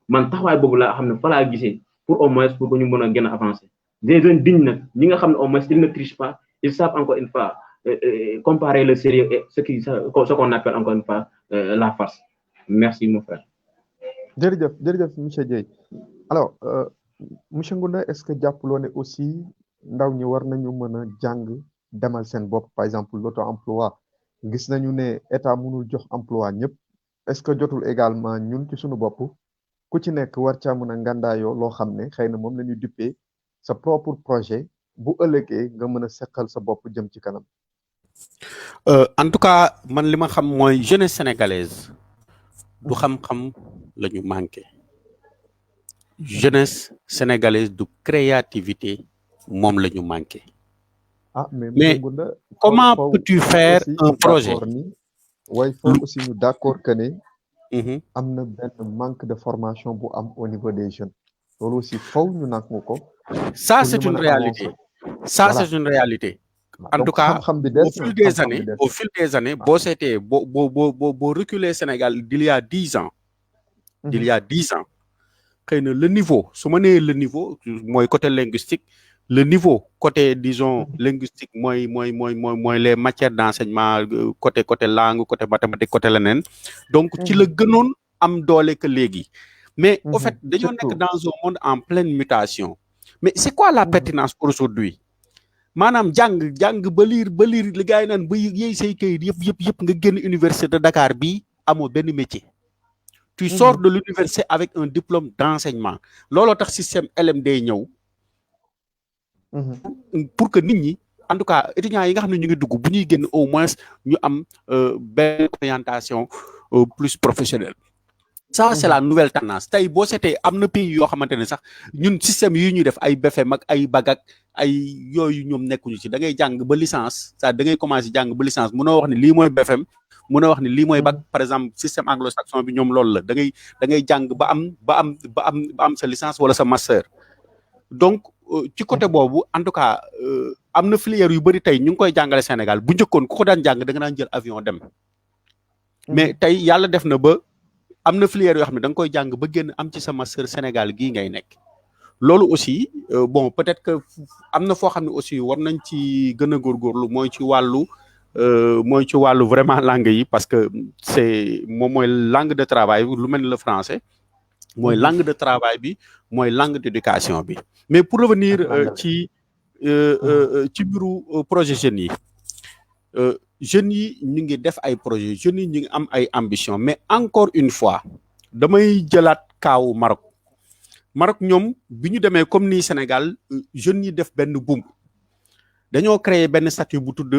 man taxawaay boobu laa xam ne fa laa gisee pour au moins pour que ñu mën a gën a avancer des jeunes dignes nag ñi nga xam ne au moins ils ne trichent pas ils savent encore une fois comparer le sérieux et ce qu'on appelle encore une fois la farce merci mon frère. jërëjëf monsieur Dieye alors monsieur Ngounda est-ce que jàppaloo ne aussi ndaw ñi war nañu mën a jàng demal seen bopp par exemple l'auto-emploi gis nañu ne état mënul jox emploi ñëpp est-ce que jotul également ñun ci suñu bopp ku ci nekk war caa mën a ngàndaayoo loo xam ne xëy na moom la ñuy duppee sa propre projet bu ëllëgee nga mën a seqal sa bopp jëm ci kanam. En tout cas man li ma xam mooy jeunesse sénégalaise du xam-xam la ñu manqué jeunesse sénégalaise du créativité moom la ñu manqué. Mais comment peux-tu faire un projet? waaye faut aussi ñu d'accord que ne am na benn manque de formation bu am au niveau des jeunes loolu aussi faw ñu nangu ko. Ça c'est une réalité. Ça c'est une réalité. en tout cas xam-xam bi des au fil des années boo seetee boo reculer Sénégal d'il y a 10 ans d'il y a 10 ans xëy na le niveau su ma nee le niveau mooy côté linguistique le niveau côté disons linguistique mooy les matières d'enseignement côté langue côté mathématique côté leneen donc ci la gënoon am doole que léegi mais au fait dañoo nekk dans un monde en pleine mutation mais c'est quoi la pertinence aujourd'hui maanaam jàng ba liir li gars yi naan ba yéey say kayit yëpp nga génn université de Dakar bi amoo benn métier tu sors de l'université avec un diplôme d'enseignement looloo tax système LMD ñëw pour que nit ñi en tout cas étudiants yi nga xam ne ñu ngi dugg bu ñuy génn au moins ñu am benn orientation plus professionnelle ça c'est la nouvelle tendance tey boo seetee am na pays yoo xamante ne sax ñun système yi ñuy def ay BFEM ak ay BAC ak ay yooyu ñoom nekkuñu ci da ngay jàng ba licence ça da ngay commencer jàng ba licence mënoo wax ne lii mooy BFEM mënoo wax ne lii mooy BAC par exemple système anglo-saxon bi ñoom loolu la da ngay jàng ba am sa licence wala sa master donc ci côté boobu en tout cas am na filière yu bëri tey ñu ngi koy jàngale Sénégal bu njëkkoon ku ko daan jàng da nga daan jël avion dem mais tey yàlla def na ba am na filière yoo xam ne da nga koy jàng ba génn am ci sa master Sénégal gii ngay nekk loolu aussi bon peut-être que am na foo xam ne aussi war nañ ci gën a góorgóorlu mooy ci wàllu vraiment langue yi parce que c'est moom mooy langue de travail lu mel ni le français mooy langue de travail bi mooy langue d'éducation bi mais pour revenir ci mbiru projet jeunes yi jeunes yi ñu ngi def ay projets jeunes yi ñu ngi am ay ambition mais encore une fois damay jëlaat kaawu Maroc ñoom bi ñu demee comme ni Sénégal jeunes yi def benn boom dañoo créer benn statut bu tudd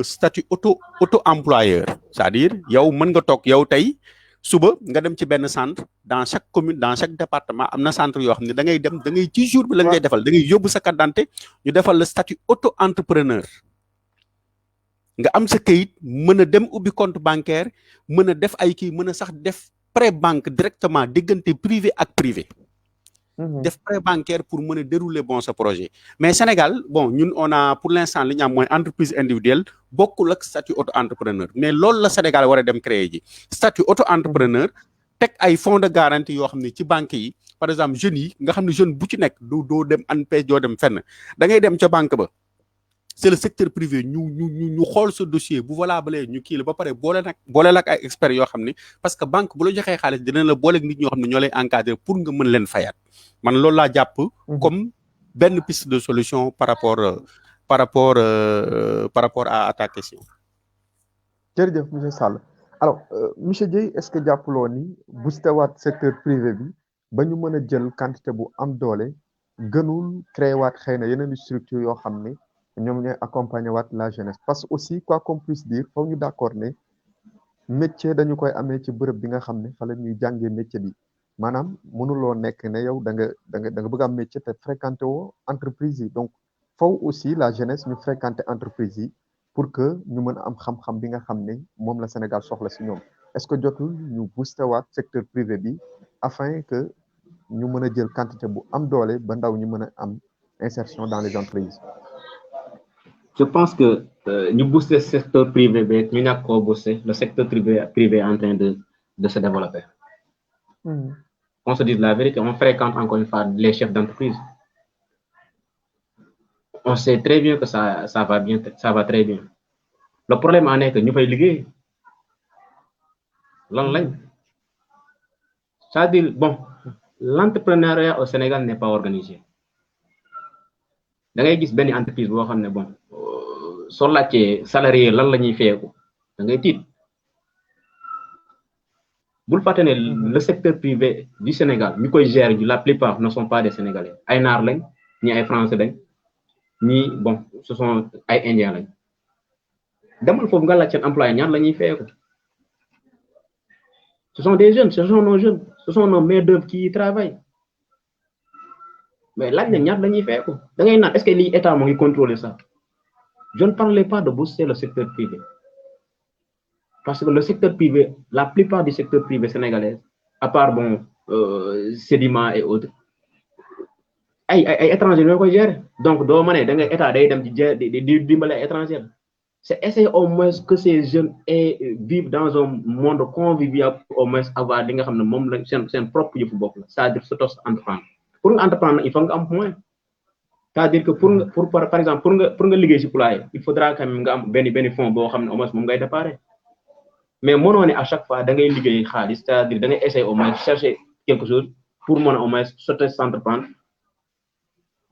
statut auto employeur c'est-à-dire yow mën nga toog yow tey suba nga dem ci benn centre dans chaque commune dans chaque département am na centre yoo xam ne da ngay ci jour bi la ngay defal da ngay yóbbu sa carte d'identité ñu defal le statut auto entrepreneur nga am sa kayit mën a dem ubbi compte bancaire mën a def ay kii mën a sax def prêt banque directement diggante privé ak privé def prêt bancaire pour mën a dérouler bon sa projet mais Sénégal bon ñun on a pour l'instant li ñu am mooy entreprise individuelle bokkul ak statut auto entrepreneur mais loolu la Sénégal war a dem créer ji statut auto entrepreneur teg ay fonds de garantie yoo xam ne ci banque yi par exemple jeunes yi nga xam ne jeune bu ci nekk doo dem ANPEJ doo dem fenn da ngay dem ca banque ba c'est le secteur privé ñu xool sa dossier bu valable ñu kii la ba pare boole nag ay experts yoo xam ne parce que banque bu la joxee xaalis dina la booleeg nit ñoo xam ne ñoo lay encadrer pour nga mën leen fayaat man loolu laa jàpp comme benn piste de solution par rapport à ta question. jërëjëf monsieur Sall alors monsieur Dieye est-ce que jàppaloo ni booster waat secteur privé bi ba ñu mën a jël quantité bu am doole gënul créer waat xëy na yeneen structure yoo xam ne ñoom ñooy accompagner waat la jeunesse parce que aussi quoi qu'on puisse dire foog ñu d'accord ne métier dañu koy amee ci bërëb bi nga xam ne fa la ñuy jàngee métier bi maanaam mënuloo nekk ne yow da nga bëgg am métier te fréquenté woo entreprise yi donc faw aussi la jeunesse ñu fréquenter entreprise yi pour que ñu mën a am xam-xam bi nga xam ne moom la Sénégal soxla si ñoom est-ce que jotul ñu booster waat secteur privé bi afin que ñu mën a jël quantité bu am doole ba ndaw ñu mën a am insertion dans les entreprises. Je pense que ñu booster secteur privé bi ñu ñàkk koo booster le secteur privé est en train de se développer. On se dit la vérité, on fréquente encore une fois les chefs d'entreprise. On sait très bien que ça va bien, ça va très bien. Le problème en est que ñu fay liggéey lan lañ c'est-à-dire bon l'entrepreneuriat au Sénégal n'est pas organisé da ngay gis benn entreprise boo xam ne bon soo laajtee salarié lan la ñuy feyeeku da ngay tiit bul fàtte ne le secteur privé du Sénégal ñu koy gérer la plupart ne sont pas des Sénégalais ay naar lañ ñi ay français lañ ñi bon ce sont ay indiens lañ demal foofu nga laaj seen employé ñaar la ñuy feyeeku ce sont des jeunes ce sont nos jeunes ce sont nos main-d'œuvre qui y travaillent mais laaj na ñaar la ñuy feyeeku da ngay naan est-ce que lii état moo ngi contrôler ça je ne parlais pas de booster le secteur privé parce que le secteur privé la plupart du secteur privé sénégalais à part bon Sedima et autres ay étrangers ñoo koy gérer donc doo ma ne da nga état day dem di dimbale ay étrangers c'est essayer au moins que ces jeunes vivent dans un monde convivial au moins avoir li nga xam ne moom la seen propre yëfu bopp la c'est-à-dire s'auto entreprendre pour nga entreprendre il faut nga am moyen c'est-à-dire que pour par exemple pour nga liggéey ci poulailler il faudra quand même nga am benn fonds boo xam ne au moins moom ngay déparé mais mënoo ne à chaque fois da ngay liggéey xaalis c'est-à-dire da ngay essayer au moins chercher quelque chose pour mën a au moins s'auto entreprendre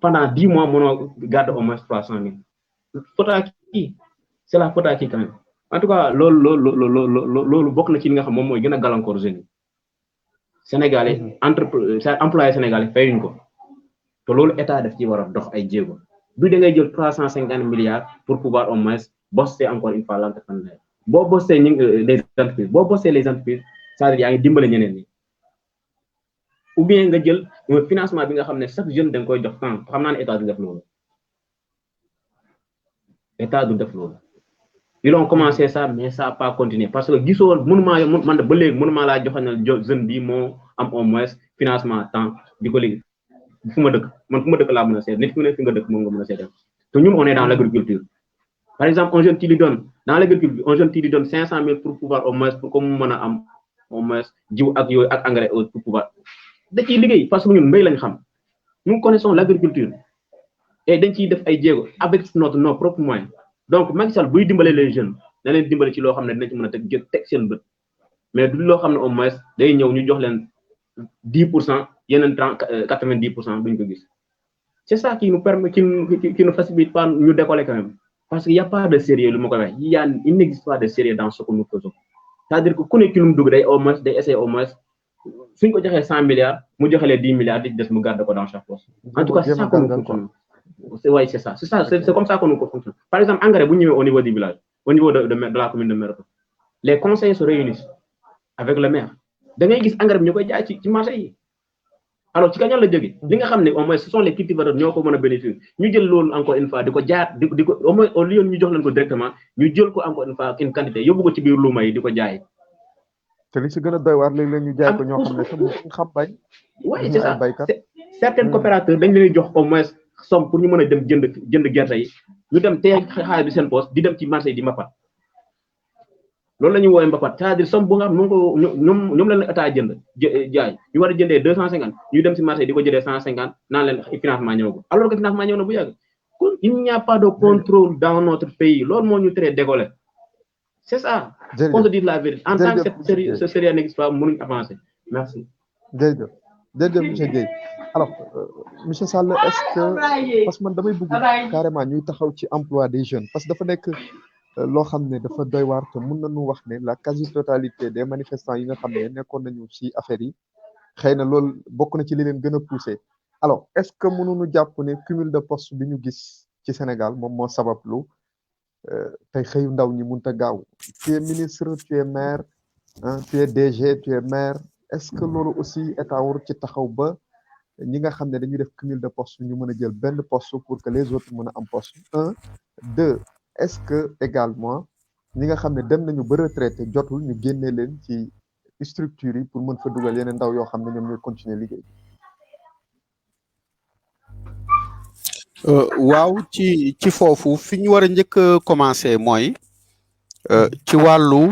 pendant 10 mois mënoo garder au moins 300 000 faute à qui c'est la faute à qui quand même en tout cas loolu bokk na ci li nga xam moom mooy gën a gàllankoor jeunes yi sénégalais employé sénégalais fayuñ ko te loolu état daf ci war a dox ay jéego du da ngay jël 350 milliards pour pouvoir au moins bosser encore une fois l'entrepreneur boo bosser les entreprises boo bosser les entreprises c'est-à-dire yaa ngi dimbale ñeneen ñi ou bien nga jël financement bi nga xam ne chaque jeune da nga koy jox temps xam naa ne état du def loolu ils ont commencé ça mais ça a pas continué parce que gisoo mënumaa man ba léegi mënumaa laa joxanal jeune bi moo am au moins financement temps di ko léegi fu ma dëkk laa mën a seet nit ku ne fi nga dëkk moom nga mën a seetal te ñun on est dans l'agriculture par exemple un jeune qui lui donne dans l'agriculture un jeune qui lui donne 500 000 pour pouvoir au moins pour que mu mën a am au moins jiw ak yooyu ak engrais pour pouvoir da ciy liggéey parce que ñun mbéy lañ xam nous connaissons l'agriculture et dañ ciy def ay jéego avec nos propres moyens donc Macky Sall buy dimbale les jeunes da leen dimbale ci loo xam ne dinañ ci mën a teg seen bët mais du loo xam ne au moins day ñëw ñu jox leen 10% yeneen 90% duñ ko gis c'est ça qui nous permet qui nous facilite pas ñu décoller quand même parce qu'il y a pas de sérieux lu ma koy wax il n'existe pas de sérieux dans ce que nous faisons c'est-à-dire que ku ne ci lu mu dugg day au moins day essayer au moins suñ ko joxee 100 milliards mu joxe les 10 milliards di des mu garde ko dans chaque poche en tout cas c'est ça que nous fonctionnons c'est comme ça que nous fonctionnons par exemple engrais bu ñëwee au niveau du village au niveau de la commune de Mereto les conseillers se réunissent avec le maire da ngay gis engrais bi ñu koy jaay ci marché yi alors ci kañal la jógee li nga xam ne au moins ce sont les cultivateurs ñoo ko mën a bénéficier ñu jël loolu encore une fois di ko jaar di ko au moins au lieu ñu jox leen ko directement ñu jël ko encore une fois une quantité yóbbu ko ci biir luuma yi di ko jaay. te li si gën a doy waar léeg-léeg ñu jaay ko ñoo xam ne sax xam bay. oui c'est ça certains coopérateurs dañ leen jox au moins somme pour ñu mën a dem jënd gerte yi ñu dem tey xaalis bi seen poste di dem ci marché yi di mbapat loolu la ñuy woowee mbapat c'est-à-dire somme bu nga xam ñoom la état jënd jaay ñu war a jëndee 250 ñu dem ci marché yi di ko jëndee 150 naan leen financement ñëw ko alors que financement ñëw na bu yàgg kon il n'y a pas de contrôle dans notre pays loolu moo ñu tere décoller c'est ça. On se dit la vérité en tant que ce sérieux n'existe pas mënuñ avancer merci. jërëjëf monsieur Guèye alors monsieur Sall est-ce que parce que man damay bëgg carrément ñuy taxaw ci emploi des jeunes parce que dafa nekk loo xam ne dafa doy waar te mën nañu wax ne la quasi-totalité des manifestants yi nga xam ne nekkoon nañu ci affaire yi xëy na loolu bokk na ci li leen gën a poussé alors est-ce que mënuñu jàpp ne cumul de poste bi ñu gis ci Sénégal moom moo sabablu tey xëyu ndaw ñi mënut a gaaw tu es ministre tu es maire tu es DG tu es maire est-ce que loolu aussi état war ci taxaw ba ñi nga xam ne dañuy def cumul de poste ñu mën a jël benn poste pour que les autres mën a am poste 1 2 est-ce que également ñi nga xam ne dem nañu ba retraité jotul ñu génne leen ci structure yi pour mën fa dugal yeneen ndaw yoo xam ne ñoom ñooy continuer liggéey. waaw ci foofu fi ñu war a njëkk a commencer mooy ci wàllu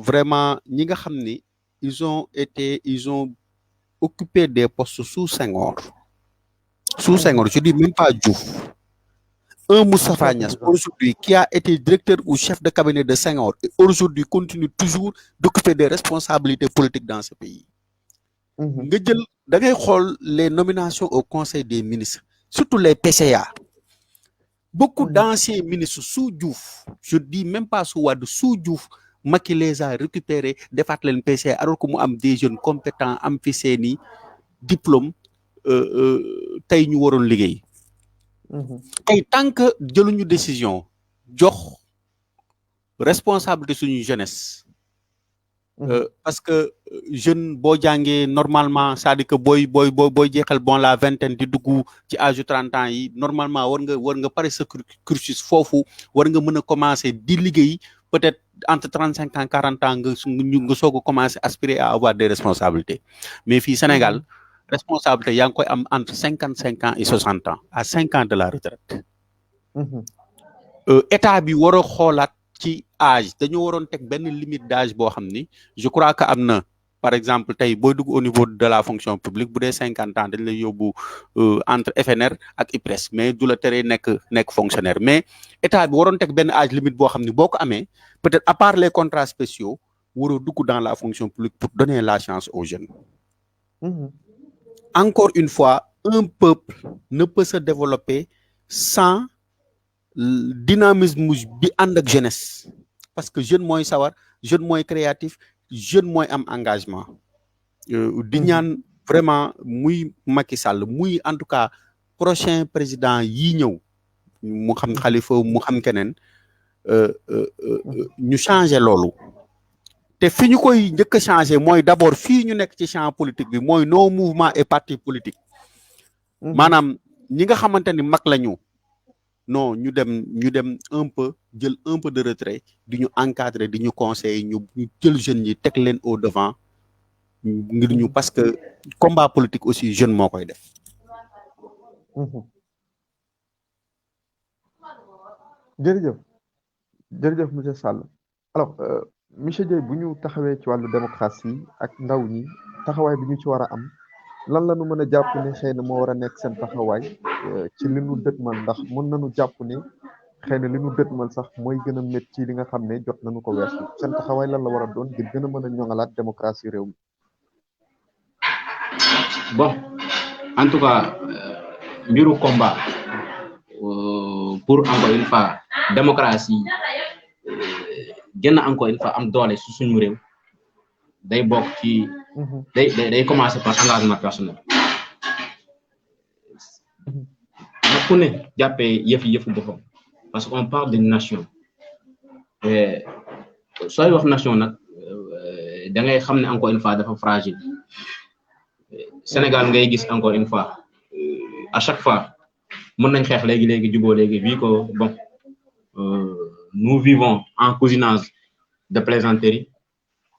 vraiment ñi nga xam ni ils ont occupé des postes sous Senghor je dis même pas Diouf un Moustapha Niasse aujourd'hui qui a été directeur ou chef de cabinet de Senghor et aujourd'hui continue toujours d'occuper des responsabilités politiques dans ce pays nga jël da ngay xool les nominations au conseil des ministres surtout les PCA beaucoup d'anciens ministres sous Diouf je dis même pas sous Wade sous Diouf Macky les a récupérés defaat leen PCA alors que mu am des jeunes compétents am fi seeni diplôme tey ñu waroon liggéey tey tant que jëluñu décision jox responsabilité suñu jeunesse parce que jeune boo jàngee normalement c'est-à-dire que booy jeexal bon la vingtaine di dugg ci âge 30 ans yi normalement war nga pare sa cursus foofu war nga mën a commencer di liggéey peut-être entre 35 ans 40 ans nga soog a commencer aspirer à avoir des responsabilités mais fii Sénégal responsabilité yaa ngi koy am entre 55 ans et 60 ans à 5 ans de la retraite état bi war a xoolaat ci âge dañu waroon teg benn limite d'âge boo xam ni je crois que am na par exemple tey booy dugg au niveau de la fonction publique bu dee 50 ans dañ lay yóbbu entre FNR ak IPRES mais du la teree nekk fonctionnaire mais état bi waroon teg benn âge limite boo xam ni boo ko amee peut-être à part les contrats spéciaux waroo dugg dans la fonction publique pour donner la chance aux jeunes. Encore une fois, un peuple ne peut se développer sans dynamisme bi ànd ak jeunesse parce que jeune mooy sawar jeune mooy créatif jeune mooy am engagement di ñaan vraiment muy Macky Sall muy en tout cas prochain président yi ñëw mu xam Khalifa mu xam keneen ñu changer loolu te fi ñu koy njëkk a changer mooy d'abord fii ñu nekk ci champ politique bi mooy nos mouvements et partis politiques maanaam ñi nga xamante ni mag lañu non ñu dem un peu jël un peu de retrait di ñu encadrer di ñu conseiller ñu jël jeunes yi teg leen au devant ngir ñu parce que combat politique aussi jeune moo koy def. jërëjëf monsieur Sall alors monsieur Dieye bu ñu taxawee ci wàllu démocratie ak ndaw ñi taxawaay bi ñu ci war a am lan la ñu mën a jàpp ne xëy na moo war a nekk seen taxawaay ci li ñu dëtmal ndax mën nañu jàpp ne xëy na li ñu dëtmal sax mooy gën a métti ci li nga xam ne jot nañu ko weesu seen taxawaay lan la war a doon ngir gën a mën a ñoŋalaat démocratie réew mi. Bon en tout cas mbiru combat pour encore une fois démocratie gën a encore une fois am doole su suñu réew day bokk ci day commencer par engagement personnel na ku ne jàppee yëfu boppam parce qu'on parle d'une nation et sooy wax nation nag da ngay xam ne encore une fois dafa fragile Sénégal ngay gis encore une fois à chaque fois mën nañ xeex léegi juboo léegi vu que bon nous vivons en cousinage de plaisanterie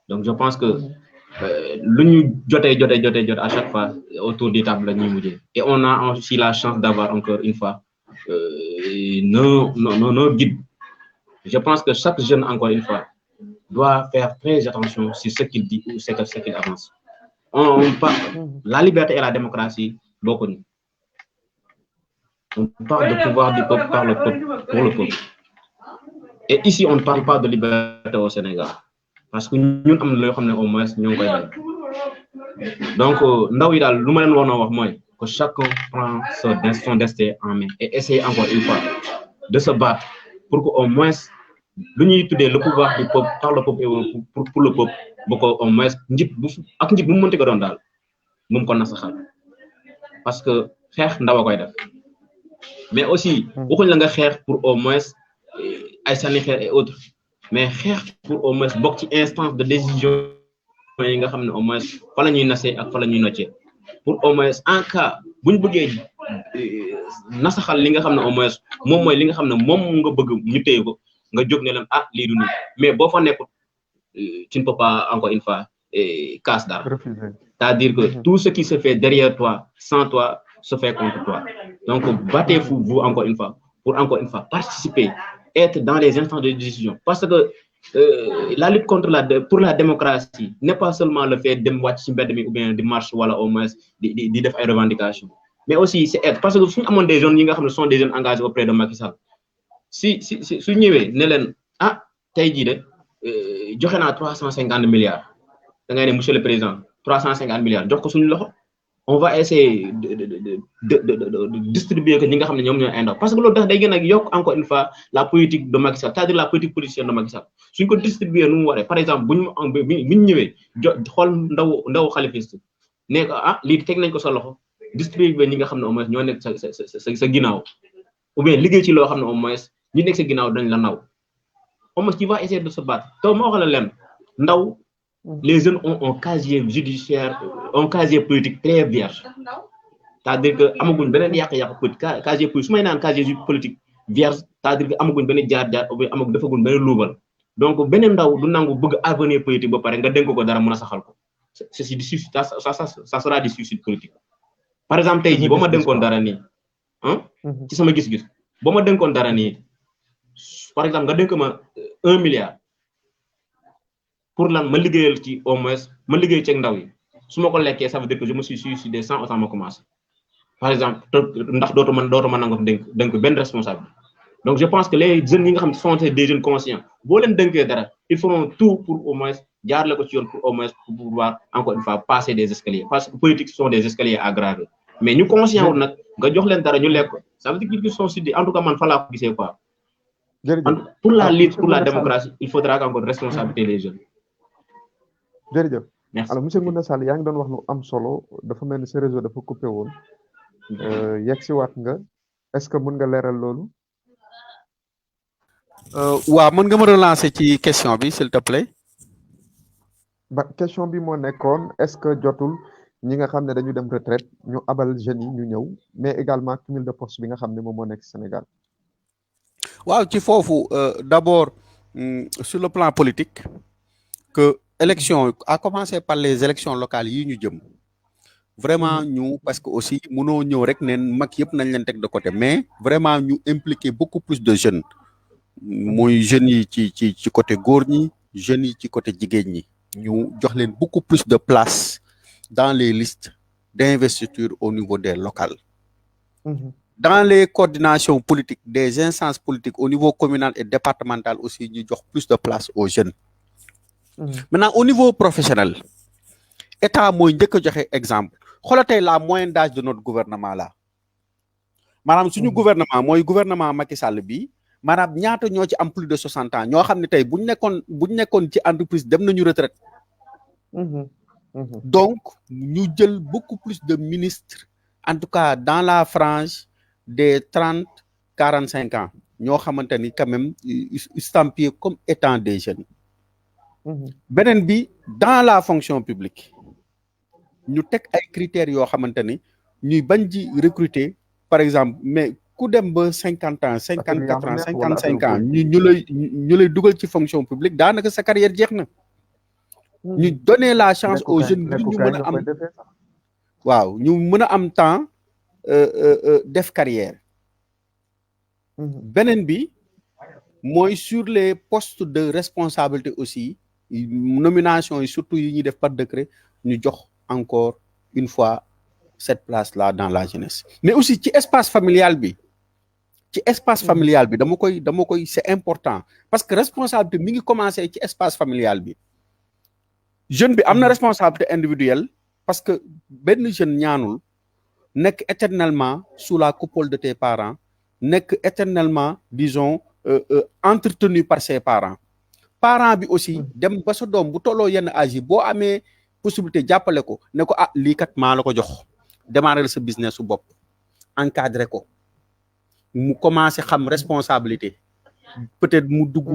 donc je pense que lu ñu jotee à chaque fois autour des tables la ñuy mujjee et on a aussi la chance d'avoir encore une fois nos guides. Je pense que chaque jeune encore une fois doit faire très attention sur ce qu'il dit ou ce qu'il avance. On parle la liberté et la démocratie beaucoup. On parle de pouvoir du peuple par le peuple pour le peuple. Et ici on ne parle pas de liberté au Sénégal parce que ñun am na loo xam ne au moins ñoo ngi koy bañ donc ndaw yi daal lu ma leen war a wax mooy que chacun prend son destin en main et essaye encore une fois de se battre pour que au moins lu ñuy tuddee le pouvoir du peuple par le peuple et pour le peuple bu ko au moins njit bu mu mënti ko doon daal mu ko nasaxal parce que xeex ndaw a koy def mais aussi waxuñ la nga xeex pour au moins ay sànni xeer et autres mais xeex pour au moins bokk ci instance de décision yi nga xam ne au moins fa la ñuy nasee ak fa la ñuy noccee pour au moins en cas bu ñu bëggee nasaxal li nga xam ne au moins moom mooy li nga xam ne moom nga bëgg ñu téye ko nga jóg ne leen ah lii du nii mais boo fa nekkul tu ne peux pas encore une fois casse dara c'est-à-dire que tout ce qui se fait derrière toi sans toi se fait contre toi donc battez-vous encore une fois pour encore une fois participer être dans les instances de décision parce que la lutte pour la démocratie n'est pas seulement le fait de wàcc ci mbedd mi ou bien de marche wala au moins di def ay revendications mais aussi c'est être parce que suñu amoon des jeunes yi nga xam ne sont des jeunes engagés auprès de Macky Sall si su ñëwee ne leen ah tey jii de joxe naa 350 milliards da ngay ne monsieur le président 350 milliards jox ko suñu loxo on va essayer de distribuer que ñi nga xam ne ñoom ñooy indoor parce que loolu tax day gën a yokk encore une fois la politique de Macky Sall c'est-à-dire la politique politicienne de Macky Sall suñ ko distribuer nu mu waree par exemple bu ñu ñëwee xool ndaw xalifiste ne ko ah lii teg nañ ko sa loxo distribuer ñi nga xam ne au moins ñoo nekk sa ginnaaw ou bien liggéey ci loo xam ne au moins ñi nekk sa ginnaaw dañ la naw au moins qui va essayer de se battre taw ma wax la leen ndaw les jeunes ont un casier judiciaire un casier politique très vierge c'est-à-dire que amaguñ beneen yàq-yàq politique casier politique su may naan casier politique vierge c'est-à-dire que amaguñ beneen jaar-jaar ou bien amaguñ defaguñ beneen luubal donc beneen ndaw du nangu bëgg avenir politique ba pare nga dénk ko dara mën a saxal ko c'est du suicide, ça sera du suicide politique. Par exemple tey jii ba ma dénkoon dara nii ci sama gis-gis ba ma dénkoon dara nii par exemple nga dénk ma 1 milliard pour lan ma liggéeyal ci au moins ma liggéey ci ndaw yi su ma ko lekkee ça veut dire que je me suis suicidé sans autant ma commencer par exemple ndax dootuma nangu dénk benn responsable. Donc je pense que les jeunes yi nga xam sont des jeunes conscients boo leen dénkee dara ils feront tout pour au moins jaarale ko ci yoon pour au moins pour pouvoir encore une fois passer des escaliers parce que politique sont des escaliers à graver mais ñu conscient wul nag nga jox leen dara ñu lekk ça veut dire qu'ils sont suddi en tout cas man fa laa ko gisee quoi. Pour la lutte pour la démocratie il faudra encore responsabiliser les jeunes. jërëjëf. Merci. Alors monsieur Ngounda Sall yaa ngi doon wax lu am solo dafa mel ni sa réseau dafa coupé woon yegg si waat nga est-ce que mën nga leeral loolu. waaw mën nga ma relancer ci question bi s'il te plaît. ba question bi moo nekkoon est-ce que jotul ñi nga xam ne dañu dem retraite ñu abal jeunes yi ñu ñëw mais également cumul de poste bi nga xam ne moom moo nekk Sénégal. waaw ci foofu d'abord sur le plan politique que élection à commencer par les élections locales yi ñu jëm vraiment ñu parce que aussi mënoo ñëw rek neen mag yëpp nañ leen teg de côté mais vraiment ñu impliquer beaucoup plus de jeunes muy jeunes yi ci côté góor ñi jeunes yi ci côté jigéen ñi ñu jox leen beaucoup plus de place dans les listes d'investiture au niveau des locales. Dans les coordinations politiques des instances politiques au niveau communal et départemental aussi ñu jox plus de place aux jeunes. Maintenant au niveau professionnel état mooy njëkk a joxe exemple xoolal tey la moyenne d'âge de notre gouvernement là maanaam suñu gouvernement mooy gouvernement Macky Sall bi maanaam ñaata ñoo ci am plus de 60 ans ñoo xam ne tey buñ nekkoon ci entreprise dem nañu retraite. Donc ñu jël beaucoup plus de ministres en tout cas dans la frange des 30-45 ans ñoo xamante ni quand même estampillés comme étant des jeunes. beneen bi dans la fonction publique ñu teg ay critères yoo xamante ni ñuy bañ ji recruter par exemple mais ku dem ba 50 ans 54 ans 55 ans ñu lay dugal ci fonction publique daanaka sa carrière jeex na. ñu donner la chance aux jeunes ngir ñu mën a am waaw ñu mën a am temps def carrière. beneen bi mooy sur les postes de responsabilité aussi nomination yi surtout yi ñuy def par décret ñu jox encore une fois cette place là dans la jeunesse. Mais aussi ci espace familial bi dama koy c'est important parce que responsabilité mi ngi commencer ci espace familial bi. jeune bi am na responsabilité individuelle parce que benn jeune ñaanul nekk éternellement sous la coupole de tes parents nekk éternellement disons entretenu par ses parents bi aussi dem ba sa doom bu tolloo yenn âge yi boo amee possibilité jàppale ko ne ko lii kat maa la ko jox démarrer sa business su bopp encadrer ko mu commencer xam responsabilité peut-être mu dugg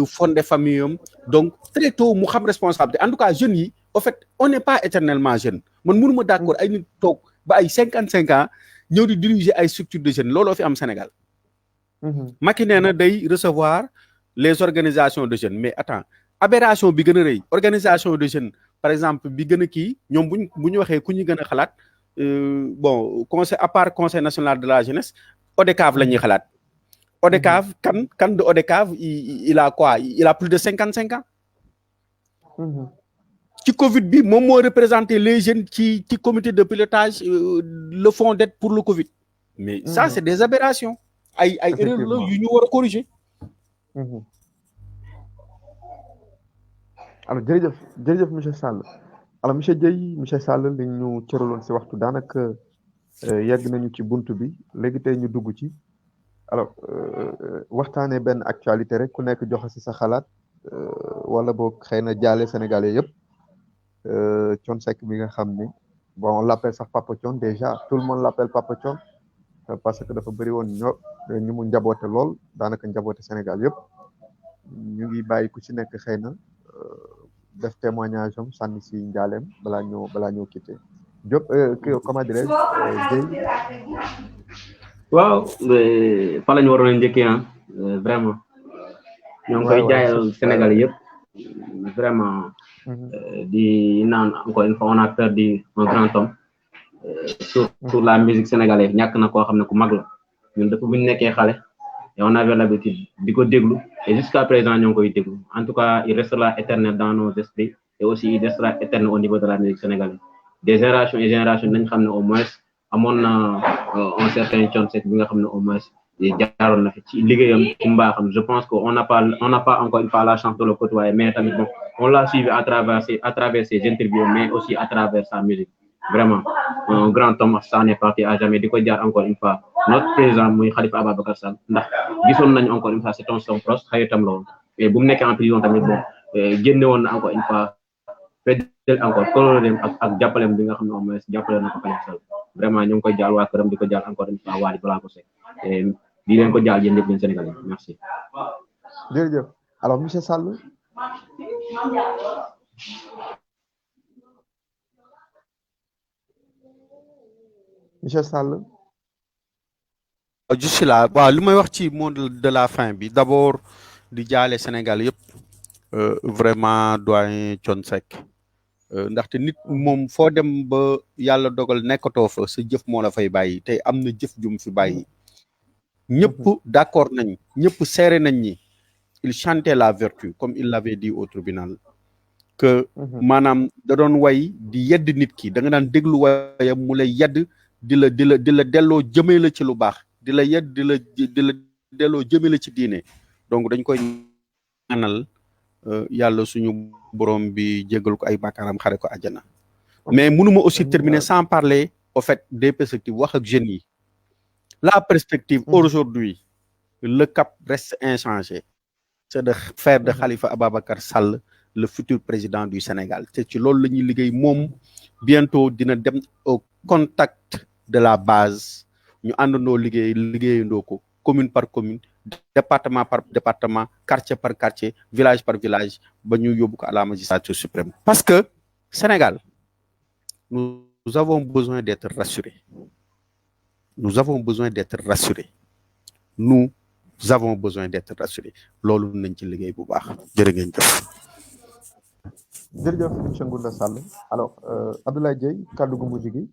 fonder famille am donc très tôt mu xam responsabilité en tout cas jeunes yi en fait on n'est pas éternellement jeune man mënuma d'accord ay nit toog ba ay 55 ans ñëw di diriger ay structures de jeunes looloo fi am Sénégal. Macky nee na day recevoir les organisations de jeunes mais attends aberration bi gën a rëy organisation de jeunes par exemple bi gën a kii ñoom bu ñu waxee ku ñu gën a xalaat bon conseil à part conseil national de la jeunesse ODCAV la ñuy xalaat. ODCAV kan de ODCAV il a quoi il a plus de 55 ans. ci Covid bi moom moo représenté les jeunes ci comité de pilotage le fonds d'aide pour le Covid. mais ça c'est des aberrations. ay erreurs la yu ñu war a corriger. alors jërëjëf monsieur Sall alors monsieur Dieye monsieur Sall li ñu cëraloon si waxtu daanaka yegg nañu ci buntu bi léegi tey ñu dugg ci. alors waxtaanee benn actualité rek ku nekk joxe ci sa xalaat wala boog xëy na jaale sénégalais yëpp Thione Seck bi nga xam ni bon on l'appelle sax Papa Thione déjà tout le monde l'appelle Papa Thione parce que dafa bëri woon ñu mu njaboote lool daanaka njaboote Sénégal yëpp ñu ngi bàyyi ku ci nekk xëy na def témoignage am sànni si njaaleem balaa ñoo quitté Diop comment dirais-je Dieye. waaw fa la ñu waroon a njëkkee vraiment ñoo ngi koy jaayal Sénégal yëpp vraiment di naan encore une fois on a perdu un grand homme sur la musique sénégalaise ñàkk na koo xam ne ku mag la ñun depuis bu ñu nekkee xale et on avait l'habitude di ko déglu et jusqu'à présent ñoo ngi koy déglu en tout cas il restera éternel dans nos esprits et aussi il restera éternel au niveau de la musique sénégalaise des générations et générations nañ xam ne au moins amoon na un certain Thione Seck bi nga xam ne au moins jaaroon na fi ci liggéeyam ci mbaaxam je pense que on n'a pas encore une fois la chance de le côtoyer mais tamit bon on l'a suivi à travers ses interviews mais aussi à travers sa musique vraiment un grand homme ça n'est parti à jamais di ko jaar encore une fois notre président muy Khalifa Ababacar Sall ndax gisoon nañu encore une fois c'est un son proche xaritam la woon et bu mu nekkee en prison tamit bon génne woon na encore une fois feddal encore koloreem ak jàppaleem bi nga xam ne au moins jàppale na ko Khalifa Sall vraiment ñu ngi koy jaal waa këram di ko jaal encore une fois Wally Ballago Seck et di leen ko jaal yéen ñëpp yéen Sénégalais merci. jërëjëf alors monsieur Sall. monsieur Sall. je suis là waaw li may wax ci mot de la fin bi d'abord di jaale Sénégal yëpp vraiment doyen Thione Seck ndaxte nit moom foo dem ba yàlla dogal nekkatoo fa sa jëf moo la fay bàyyi tey am na jëf jum fi bàyyi ñëpp d'accord nañ ñëpp seere nañ ñi il chantait la vertu comme il l'avait dit au tribunal que maanaam da doon way di yedd nit ki da nga daan déglu wayam mu lay yedd di la delloo jëmee la ci lu baax di la yedd di la delloo jëmee la ci diine donc dañ koy ñaanal yàlla suñu borom bi jéggal ko ay bàkkaaram xare ko àjjana mais mënuma aussi terminer sans parler au fait des perspectives wax ak jeunes yi la perspective aujourd'hui le cap reste inchangé c'est de faire de Khalifa Ababacar Sall le futur président du Sénégal te ci loolu la ñuy liggéey moom bientôt dina dem au contact de la base ñu àndandoo liggéeyandoo ko commune par commune département par département quartier par quartier village par village ba ñu yóbbu ko à la magistrature suprême parce que Sénégal nous avons besoin d'être rassurés nous avons besoin d'être rassurés loolu nañ ci liggéey bu baax jërë ngeen jëf. jërëjëf monsieur Ngounda Sall alors Abdoulaye Dieye kàddu gu mujj gi.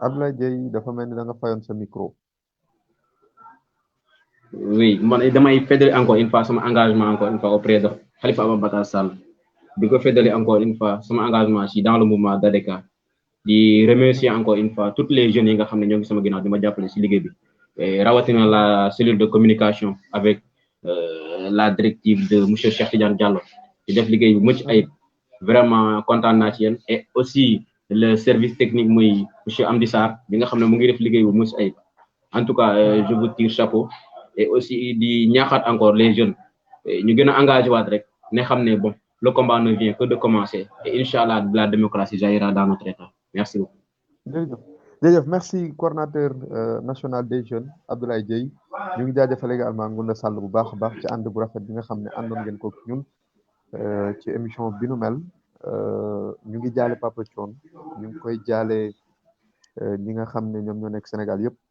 Abdoulaye Dieye dafa mel ni da nga fayoon sa micro. oui man damay fédérer encore une fois sama engagement encore une fois auprès de Khalifa Ababacar Sall di ko fédérer encore une fois sama engagement ci dans le mouvement d'ADECA di remercier encore une fois toutes les jeunes yi nga xam ne ñoo ngi sama ginnaaw di ma jàppale ci liggéey bi rawatina la cellule de communication avec la directive de monsieur Cheikh Tidiane Diallo di def liggéey bu mucc ayib vraiment kontaan naa ci yéen et aussi le service technique muy monsieur Amdi Sarr bi nga xam ne mu ngi def liggéey bu mucc ayib en tout cas je vous tire chapeau et aussi di ñaaxaat encore les jeunes ñu gën a engagé waat rek ne xam ne bon le combat ne vient que de commencer et inchallah la démocratie jaillira dans notre état merci beaucoup. jërëjëf merci coordinateur national des jeunes Abdoulaye Dieye ñu ngi jaajëfal également Ngounda Sall bu baax a baax ci ànd bu rafet bi nga xam ne àndoon ngeen ko ñun ci émission bi nu mel ñu ngi jaale Papa Thione ñu ngi koy jaale ñi nga xam ne ñoom ñoo nekk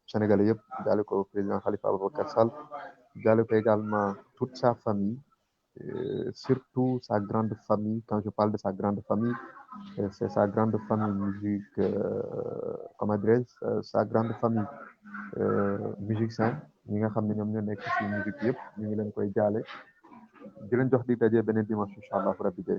Sénégalais yëpp jaale ko président Khalifa Ababacar Sall jaale ko également toute sa famille surtout sa grande famille quand je parle de sa grande famille c'est sa grande famille musique comment dirais-je sa grande famille musicien ñi nga xam ne ñoom ñoo nekk ci musique yëpp ñu ngi leen koy jaale di leen jox di daje beneen dimanche incha allah rabbi jay